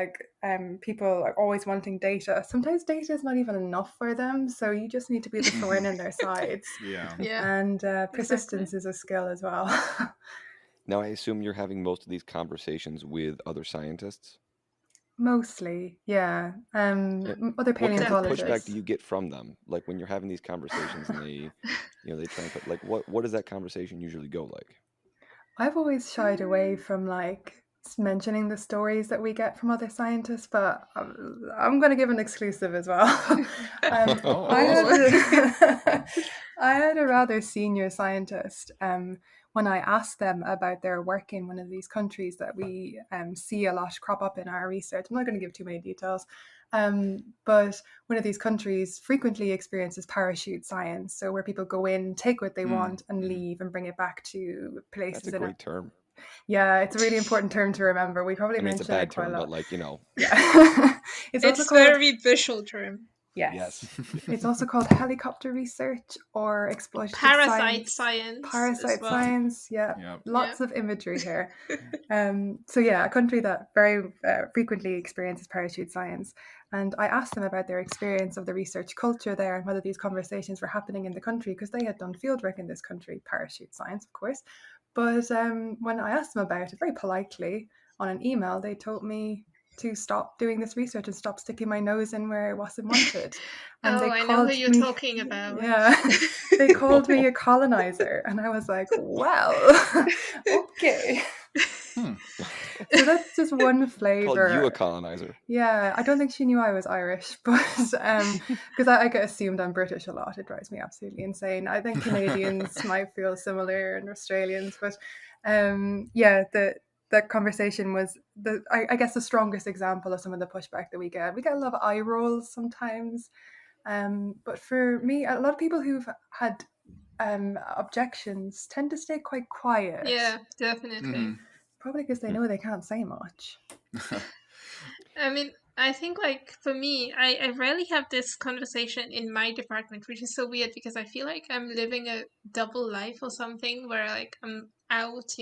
people are always wanting data, sometimes data is not even enough for them, so you just need to be the thorn in their sides. Yeah. And persistence is a skill as well. Now, I assume you're having most of these conversations with other scientists. Mostly, yeah. Other What kind of paleontologists. pushback do you get from them? Like when you're having these conversations and they try and put what does that conversation usually go like? I've always shied away from mentioning the stories that we get from other scientists, but I'm going to give an exclusive as well. I had a rather senior scientist when I asked them about their work in one of these countries that we see a lot crop up in our research. I'm not going to give too many details. But one of these countries frequently experiences parachute science, so where people go in, take what they want, and leave and bring it back to places. That's a great term. Yeah, it's a really important term to remember. We probably mentioned it's a bad it quite term, a lot. but Yeah. It's also called, very visual term. Yes. It's also called helicopter research or exploitative parasite science. Parasite science, yeah. Lots of imagery here. So a country that very frequently experiences parachute science. And I asked them about their experience of the research culture there and whether these conversations were happening in the country, because they had done fieldwork in this country, parachute science, of course. But when I asked them about it, very politely on an email, they told me to stop doing this research and stop sticking my nose in where it wasn't wanted. And I know who you're talking about. Yeah, they called me a colonizer, and I was like, well, okay. So that's just one flavor. Called you a colonizer. Yeah, I don't think she knew I was Irish, but because I get assumed I'm British a lot. It drives me absolutely insane. I think Canadians might feel similar, and Australians, but the conversation was I guess the strongest example of some of the pushback that we get. We get a lot of eye rolls sometimes, but for me, a lot of people who've had objections tend to stay quite quiet. Yeah, definitely. Probably because they know they can't say much. I mean, I think for me, I rarely have this conversation in my department, which is so weird because I feel like I'm living a double life or something where I'm out,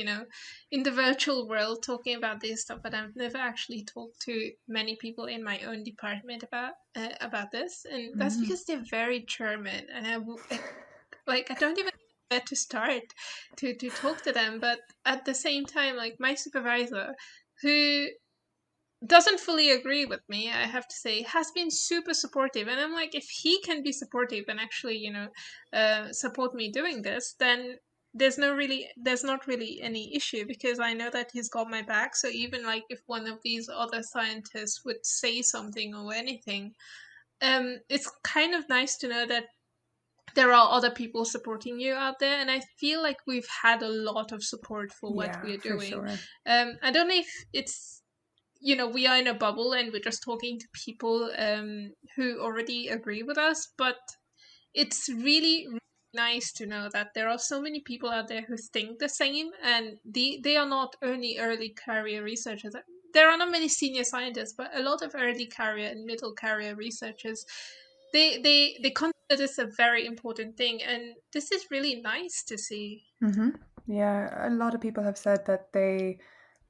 in the virtual world talking about this stuff, but I've never actually talked to many people in my own department about this, and that's because they're very German, and I don't even know where to start to talk to them. But at the same time, my supervisor, who doesn't fully agree with me, I have to say, has been super supportive. And I'm like, if he can be supportive and actually, support me doing this, then there's not really any issue, because I know that he's got my back. So even if one of these other scientists would say something or anything, it's kind of nice to know that there are other people supporting you out there, and I feel like we've had a lot of support for what we're doing. Sure. I don't know if it's we are in a bubble and we're just talking to people who already agree with us, but it's really, really nice to know that there are so many people out there who think the same, and they are not only early career researchers. There are not many senior scientists, but a lot of early career and middle career researchers, they consider this a very important thing, and this is really nice to see. Yeah, a lot of people have said that they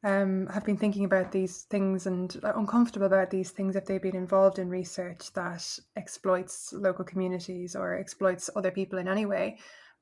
have been thinking about these things and are uncomfortable about these things if they've been involved in research that exploits local communities or exploits other people in any way,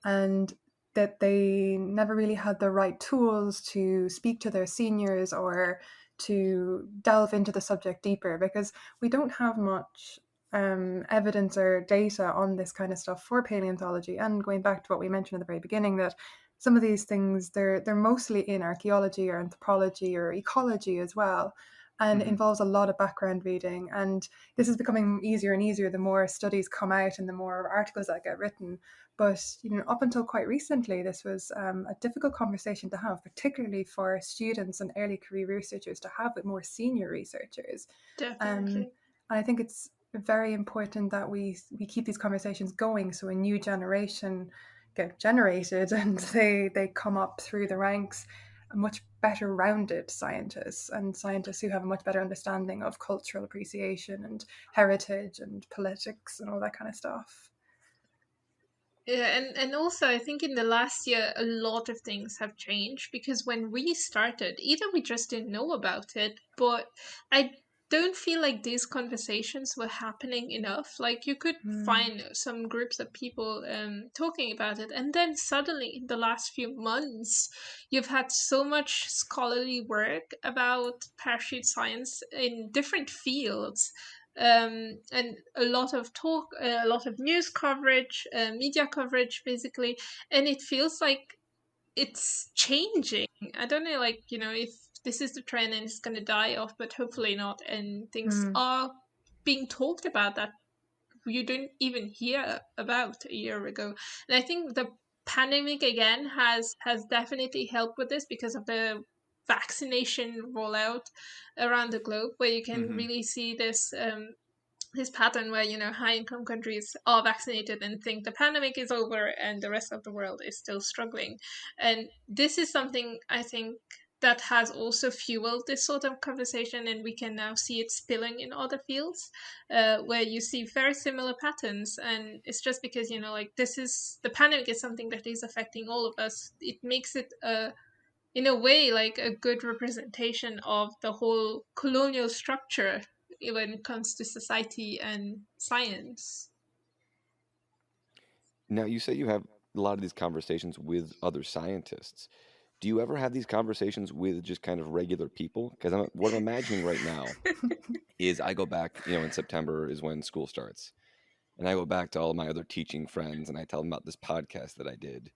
and that they never really had the right tools to speak to their seniors or to delve into the subject deeper, because we don't have much evidence or data on this kind of stuff for paleontology. And going back to what we mentioned at the very beginning, that some of these things, they're mostly in archaeology or anthropology or ecology as well, and involves a lot of background reading. And this is becoming easier and easier the more studies come out and the more articles that get written. But up until quite recently, this was a difficult conversation to have, particularly for students and early career researchers to have with more senior researchers. Definitely. And I think it's very important that we keep these conversations going, so a new generation get generated and they come up through the ranks much better rounded scientists, and scientists who have a much better understanding of cultural appreciation and heritage and politics and all that kind of stuff. Yeah, and also I think in the last year a lot of things have changed, because when we started, either we just didn't know about it, but I don't feel like these conversations were happening enough. Like you could find some groups of people talking about it, and then suddenly in the last few months you've had so much scholarly work about parachute science in different fields, and a lot of talk, a lot of news coverage, media coverage, basically, and it feels like it's changing. I don't know, like, if this is the trend and it's going to die off, but hopefully not. And things are being talked about that you didn't even hear about a year ago. And I think the pandemic again has definitely helped with this, because of the vaccination rollout around the globe, where you can really see this pattern where high income countries are vaccinated and think the pandemic is over and the rest of the world is still struggling. And this is something I think that has also fueled this sort of conversation, and we can now see it spilling in other fields, where you see very similar patterns. And it's just because like, this is the pandemic is something that is affecting all of us. It makes it in a way like a good representation of the whole colonial structure when it comes to society and science. Now, you say you have a lot of these conversations with other scientists. Do you ever have these conversations with just kind of regular people? Because what I'm imagining right now is I go back, in September is when school starts. And I go back to all of my other teaching friends and I tell them about this podcast that I did.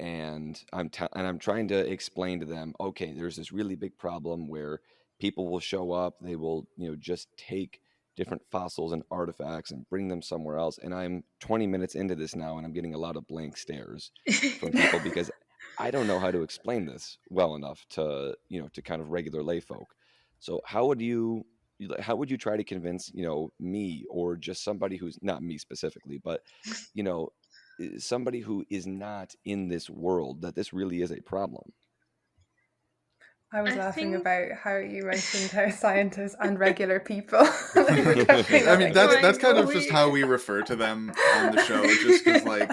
And I'm trying to explain to them, okay, there's this really big problem where people will show up, they will, just take different fossils and artifacts and bring them somewhere else. And I'm 20 minutes into this now, and I'm getting a lot of blank stares from people because I don't know how to explain this well enough to, to kind of regular lay folk. So how would you try to convince, me, or just somebody who's not me specifically, but, you know, somebody who is not in this world that this really is a problem? I was I laughing think about how you mentioned how scientists and regular people. Like, we're definitely I not mean, regular that's kind of people. just how we refer to them on the show, just because, like,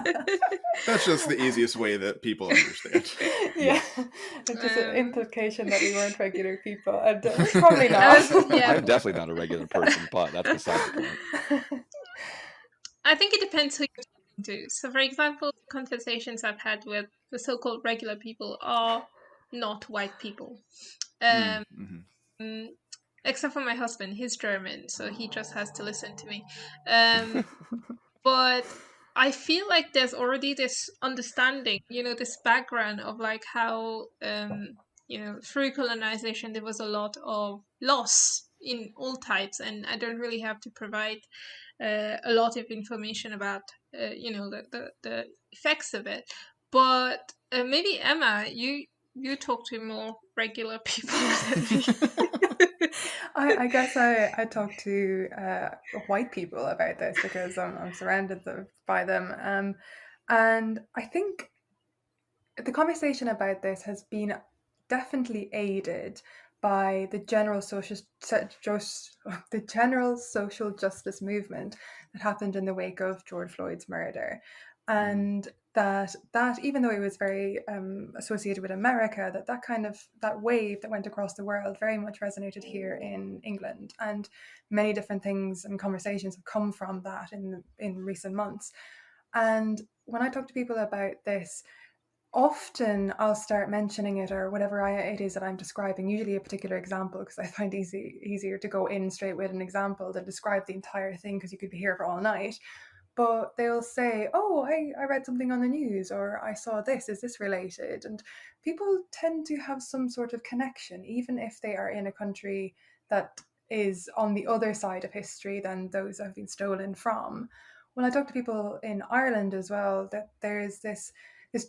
that's just the easiest way that people understand. Yeah, it's just an implication that we weren't regular people, and we're probably not. yeah. I'm definitely not a regular person, but that's beside the point. I think it depends who you're talking to. So, for example, the conversations I've had with the so-called regular people are not white people. Except for my husband, he's German, so he just has to listen to me. But I feel like there's already this understanding, this background of like how, through colonization, there was a lot of loss in all types, and I don't really have to provide a lot of information about, the effects of it. But maybe Emma, you talk to more regular people than me. I guess I talk to white people about this because I'm surrounded by them, and I think the conversation about this has been definitely aided by the general social justice movement that happened in the wake of George Floyd's murder, and that even though it was very associated with America, that wave that went across the world very much resonated here in England, and many different things and conversations have come from that in recent months. And when I talk to people about this, often I'll start mentioning it or whatever it is that I'm describing, usually a particular example, because I find easier to go in straight with an example than describe the entire thing, because you could be here for all night. But they'll say, oh, I read something on the news, or I saw this, is this related? And people tend to have some sort of connection, even if they are in a country that is on the other side of history than those that have been stolen from. When I talk to people in Ireland as well, that there is this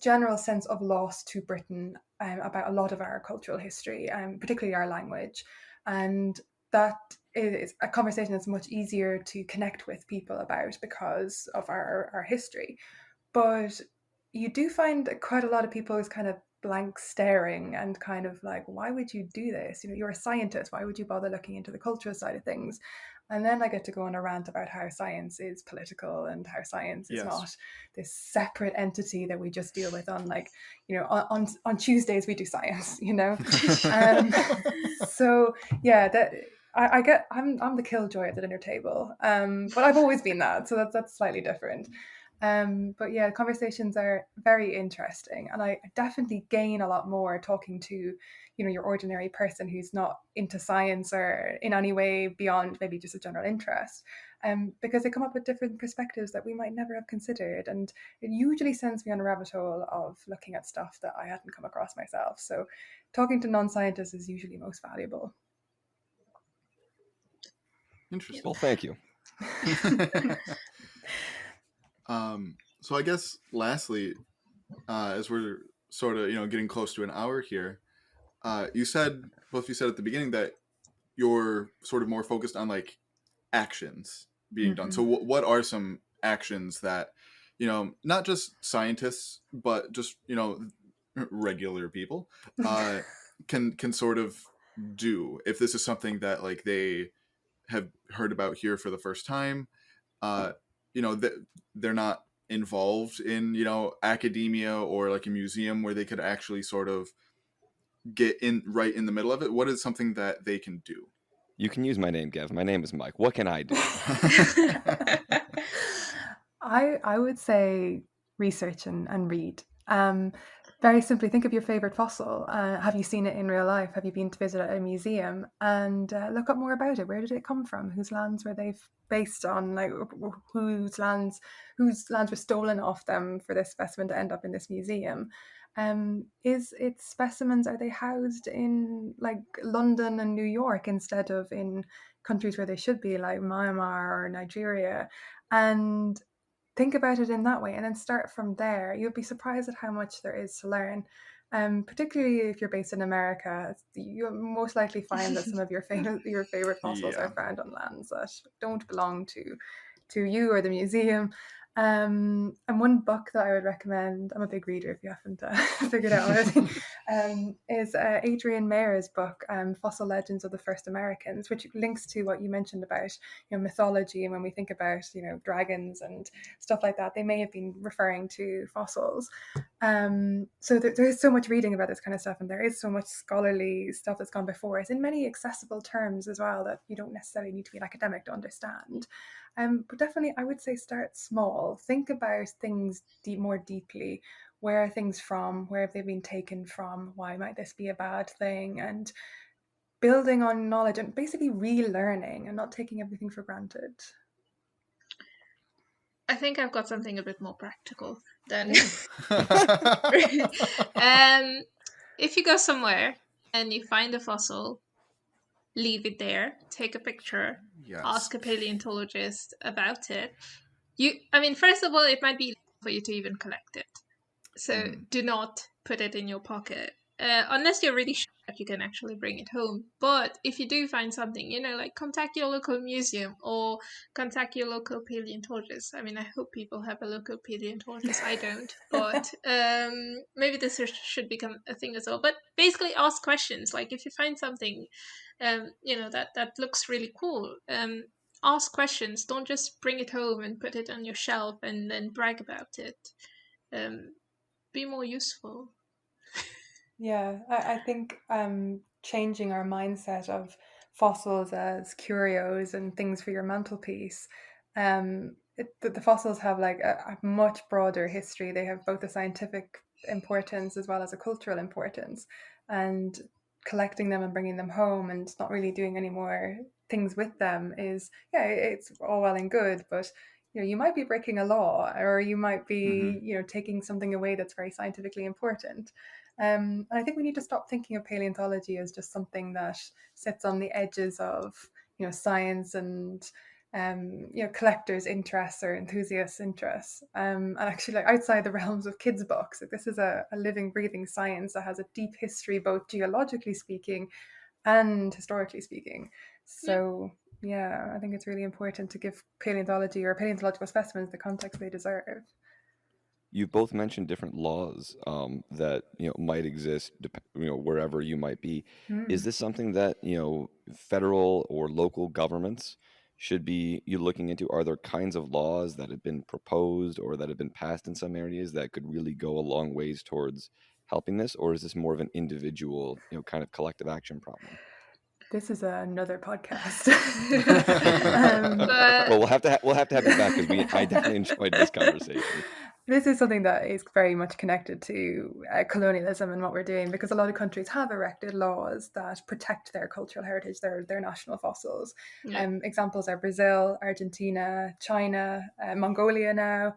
general sense of loss to Britain about a lot of our cultural history, particularly our language. And that is a conversation that's much easier to connect with people about because of our history. But you do find quite a lot of people is kind of blank staring and kind of like, why would you do this? You're a scientist. Why would you bother looking into the cultural side of things? And then I get to go on a rant about how science is political and how science is not this separate entity that we just deal with on on Tuesdays we do science, so yeah, that I'm the killjoy at the dinner table, but I've always been that, so that's slightly different. But yeah, conversations are very interesting, and I definitely gain a lot more talking to your ordinary person who's not into science or in any way beyond maybe just a general interest, because they come up with different perspectives that we might never have considered, and it usually sends me on a rabbit hole of looking at stuff that I hadn't come across myself. So talking to non-scientists is usually most valuable. Interesting. Well, thank you. So I guess lastly, as we're sort of getting close to an hour here, both of you said at the beginning that you're sort of more focused on like actions being done. So what are some actions that not just scientists but just regular people can sort of do if this is something that like they have heard about here for the first time? That they're not involved in academia or like a museum where they could actually sort of get in right in the middle of it. What is something that they can do? You can use my name, Gav. My name is Mike. What can I do? I would say research and read. Very simply, think of your favorite fossil. Have you seen it in real life? Have you been to visit a museum? And look up more about it. Where did it come from? Whose lands were they based on? Like whose lands were stolen off them for this specimen to end up in this museum? Is its specimens, are they housed in like London and New York instead of in countries where they should be, like Myanmar or Nigeria? And think about it in that way, and then start from there. You'll be surprised at how much there is to learn. Particularly if you're based in America, you'll most likely find that some of your favorite fossils are found on lands that don't belong to you or the museum. And one book that I would recommend, I'm a big reader if you haven't figured out already, is Adrian Mayer's book, Fossil Legends of the First Americans, which links to what you mentioned about mythology. And when we think about dragons and stuff like that, they may have been referring to fossils. So there is so much reading about this kind of stuff, and there is so much scholarly stuff that's gone before us in many accessible terms as well, that you don't necessarily need to be an academic to understand. But definitely, I would say start small. Think about things more deeply. Where are things from? Where have they been taken from? Why might this be a bad thing? And building on knowledge and basically relearning and not taking everything for granted. I think I've got something a bit more practical than if you go somewhere and you find a fossil, leave it there, take a picture, ask a paleontologist about it. First of all, it might be for you to even collect it. So do not put it in your pocket. Unless you're really sure that you can actually bring it home. But if you do find something, like contact your local museum or contact your local paleontologist. I hope people have a local paleontologist. I don't. But maybe this should become a thing as well. But basically ask questions. Like if you find something, that looks really cool, ask questions. Don't just bring it home and put it on your shelf and then brag about it. Be more useful. Yeah, I think changing our mindset of fossils as curios and things for your mantelpiece. The fossils have like a much broader history. They have both a scientific importance as well as a cultural importance. And collecting them and bringing them home and not really doing any more things with them is, it's all well and good, but you might be breaking a law, or you might be taking something away that's very scientifically important. And I think we need to stop thinking of paleontology as just something that sits on the edges of science and collectors' interests or enthusiasts' interests, and actually like outside the realms of kids' books. This is a living, breathing science that has a deep history, both geologically speaking and historically speaking. So yeah, I think it's really important to give paleontology or paleontological specimens the context they deserve. You both mentioned different laws that might exist, wherever you might be. Is this something that federal or local governments should be you looking into? Are there kinds of laws that have been proposed or that have been passed in some areas that could really go a long ways towards helping this, or is this more of an individual, kind of collective action problem? This is another podcast. Well, we'll have to have you back because I definitely enjoyed this conversation. This is something that is very much connected to colonialism and what we're doing, because a lot of countries have erected laws that protect their cultural heritage, their national fossils. Examples are Brazil, Argentina, China, Mongolia now,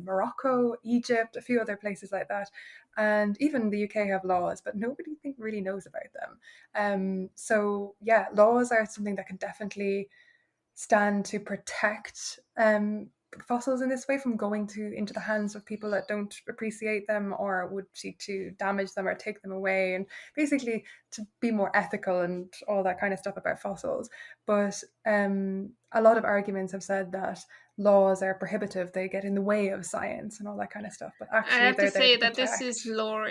Morocco, Egypt, a few other places like that. And even the UK have laws, but nobody really knows about them. So yeah, laws are something that can definitely stand to protect fossils in this way from going into the hands of people that don't appreciate them or would seek to damage them or take them away, and basically to be more ethical and all that kind of stuff about fossils. But a lot of arguments have said that laws are prohibitive, they get in the way of science and all that kind of stuff, but actually I have to say to that this is law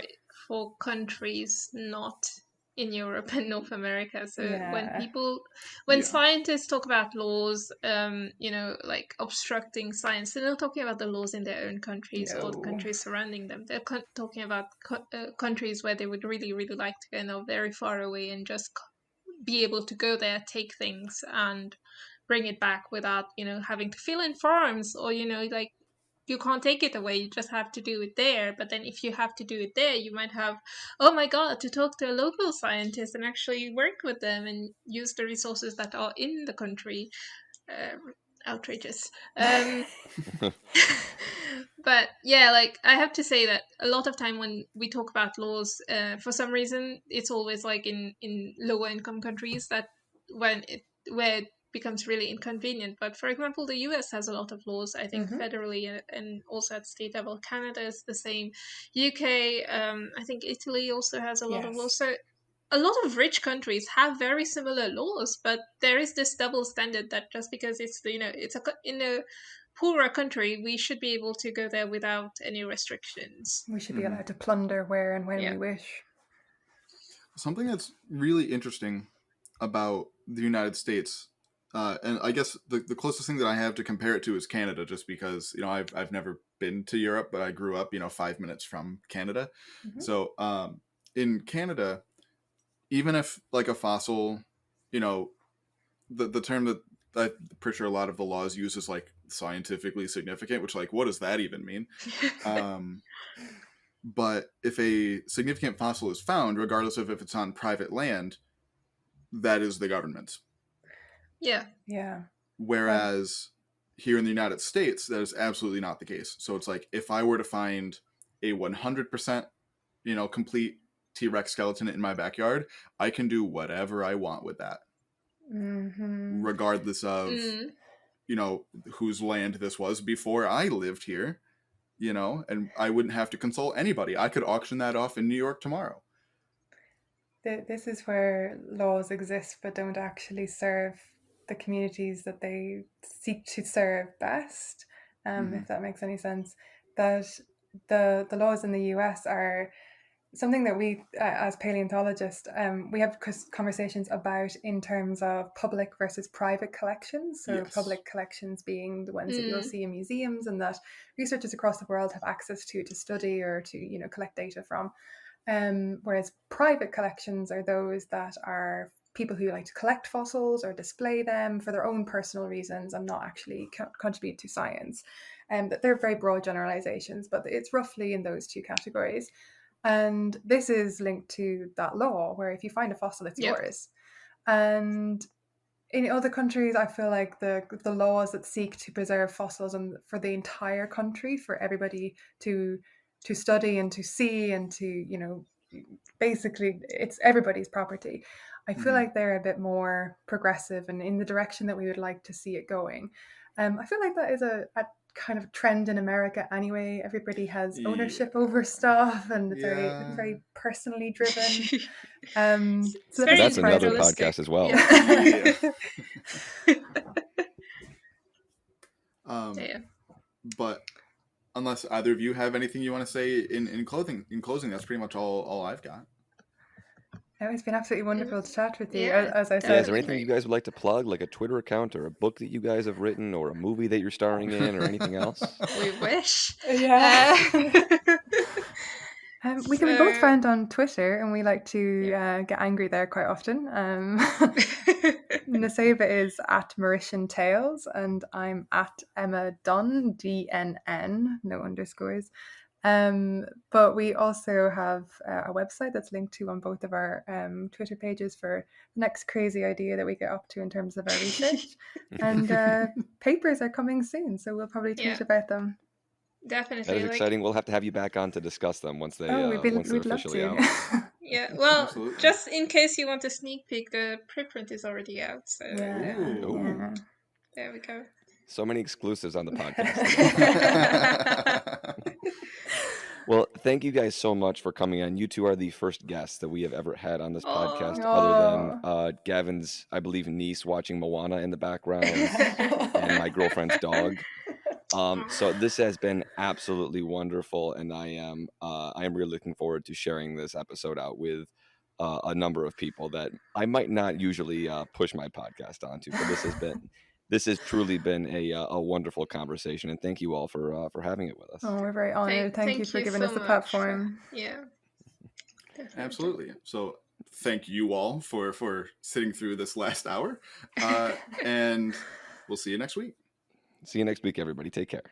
for countries, not in Europe and North America. So when scientists talk about laws, like obstructing science, they're not talking about the laws in their own countries or the countries surrounding them. They're talking about countries where they would really, really like to go very far away and just be able to go there, take things and bring it back without, having to fill in forms or, like, you can't take it away, you just have to do it there. But then if you have to do it there, you might have, oh my god, to talk to a local scientist and actually work with them and use the resources that are in the country. Outrageous. But yeah, like, I have to say that a lot of time when we talk about laws, for some reason it's always like in lower income countries that where it becomes really inconvenient. But for example, the US has a lot of laws, I think, federally and also at state level. Canada is the same. UK, I think Italy also has a lot of laws. So a lot of rich countries have very similar laws, but there is this double standard that just because it's in a poorer country, we should be able to go there without any restrictions. We should be allowed to plunder where and when we wish. Something that's really interesting about the United States, and I guess the closest thing that I have to compare it to is Canada, just because I've never been to Europe, but I grew up 5 minutes from Canada. So in Canada, even if like a fossil, the term that I'm pretty sure a lot of the laws use is like scientifically significant, which, like, what does that even mean? But if a significant fossil is found, regardless of if it's on private land, that is the government's. Yeah. Whereas here in the United States, that is absolutely not the case. So it's like, if I were to find a 100%, complete T-Rex skeleton in my backyard, I can do whatever I want with that. Regardless of, whose land this was before I lived here, and I wouldn't have to consult anybody. I could auction that off in New York tomorrow. This is where laws exist but don't actually serve the communities that they seek to serve best, if that makes any sense. That the laws in the US are something that we, as paleontologists, we have conversations about in terms of public versus private collections. So public collections being the ones that you'll see in museums and that researchers across the world have access to study or to collect data from. Whereas private collections are those that are people who like to collect fossils or display them for their own personal reasons and not actually contribute to science. That they're very broad generalizations, but it's roughly in those two categories. And this is linked to that law where if you find a fossil, it's yours. And in other countries, I feel like the laws that seek to preserve fossils and for the entire country, for everybody to study and to see and to, basically it's everybody's property. I feel like they're a bit more progressive and in the direction that we would like to see it going. I feel like that is a kind of trend in America anyway. Everybody has ownership over stuff and it's very personally driven. So very That's another individualistic. podcast as well. Yeah. Yeah. But unless either of you have anything you want to say in closing, that's pretty much all I've got. Oh, it's been absolutely wonderful to chat with you. Yeah, As I Yeah, said, is there anything you guys would like to plug, like a Twitter account or a book that you guys have written or a movie that you're starring in or anything else? We wish. yeah. We can be both So- found on Twitter, and we like to get angry there quite often. Nussaïbah is at Mauritian Tales, and I'm at Emma Dunne, DNN, no underscores. But we also have a website that's linked to on both of our Twitter pages for the next crazy idea that we get up to in terms of our research. And papers are coming soon, so we'll probably tweet about them. Definitely. That is exciting. We'll have to have you back on to discuss them once they're we'd love officially to. out. Yeah, well, Absolutely. just in case you want a sneak peek, the preprint is already out. So Ooh. there we go. So many exclusives on the podcast. Well, thank you guys so much for coming on. You two are the first guests that we have ever had on this podcast, other than Gavin's, I believe, niece watching Moana in the background and my girlfriend's dog. So this has been absolutely wonderful, and I am really looking forward to sharing this episode out with a number of people that I might not usually push my podcast onto, but this has truly been a wonderful conversation, and thank you all for having it with us. Oh, we're very honored. Thank you for giving so us the much. platform. Yeah, definitely. Absolutely. So thank you all for sitting through this last hour, and we'll see you next week. See you next week, everybody. Take care.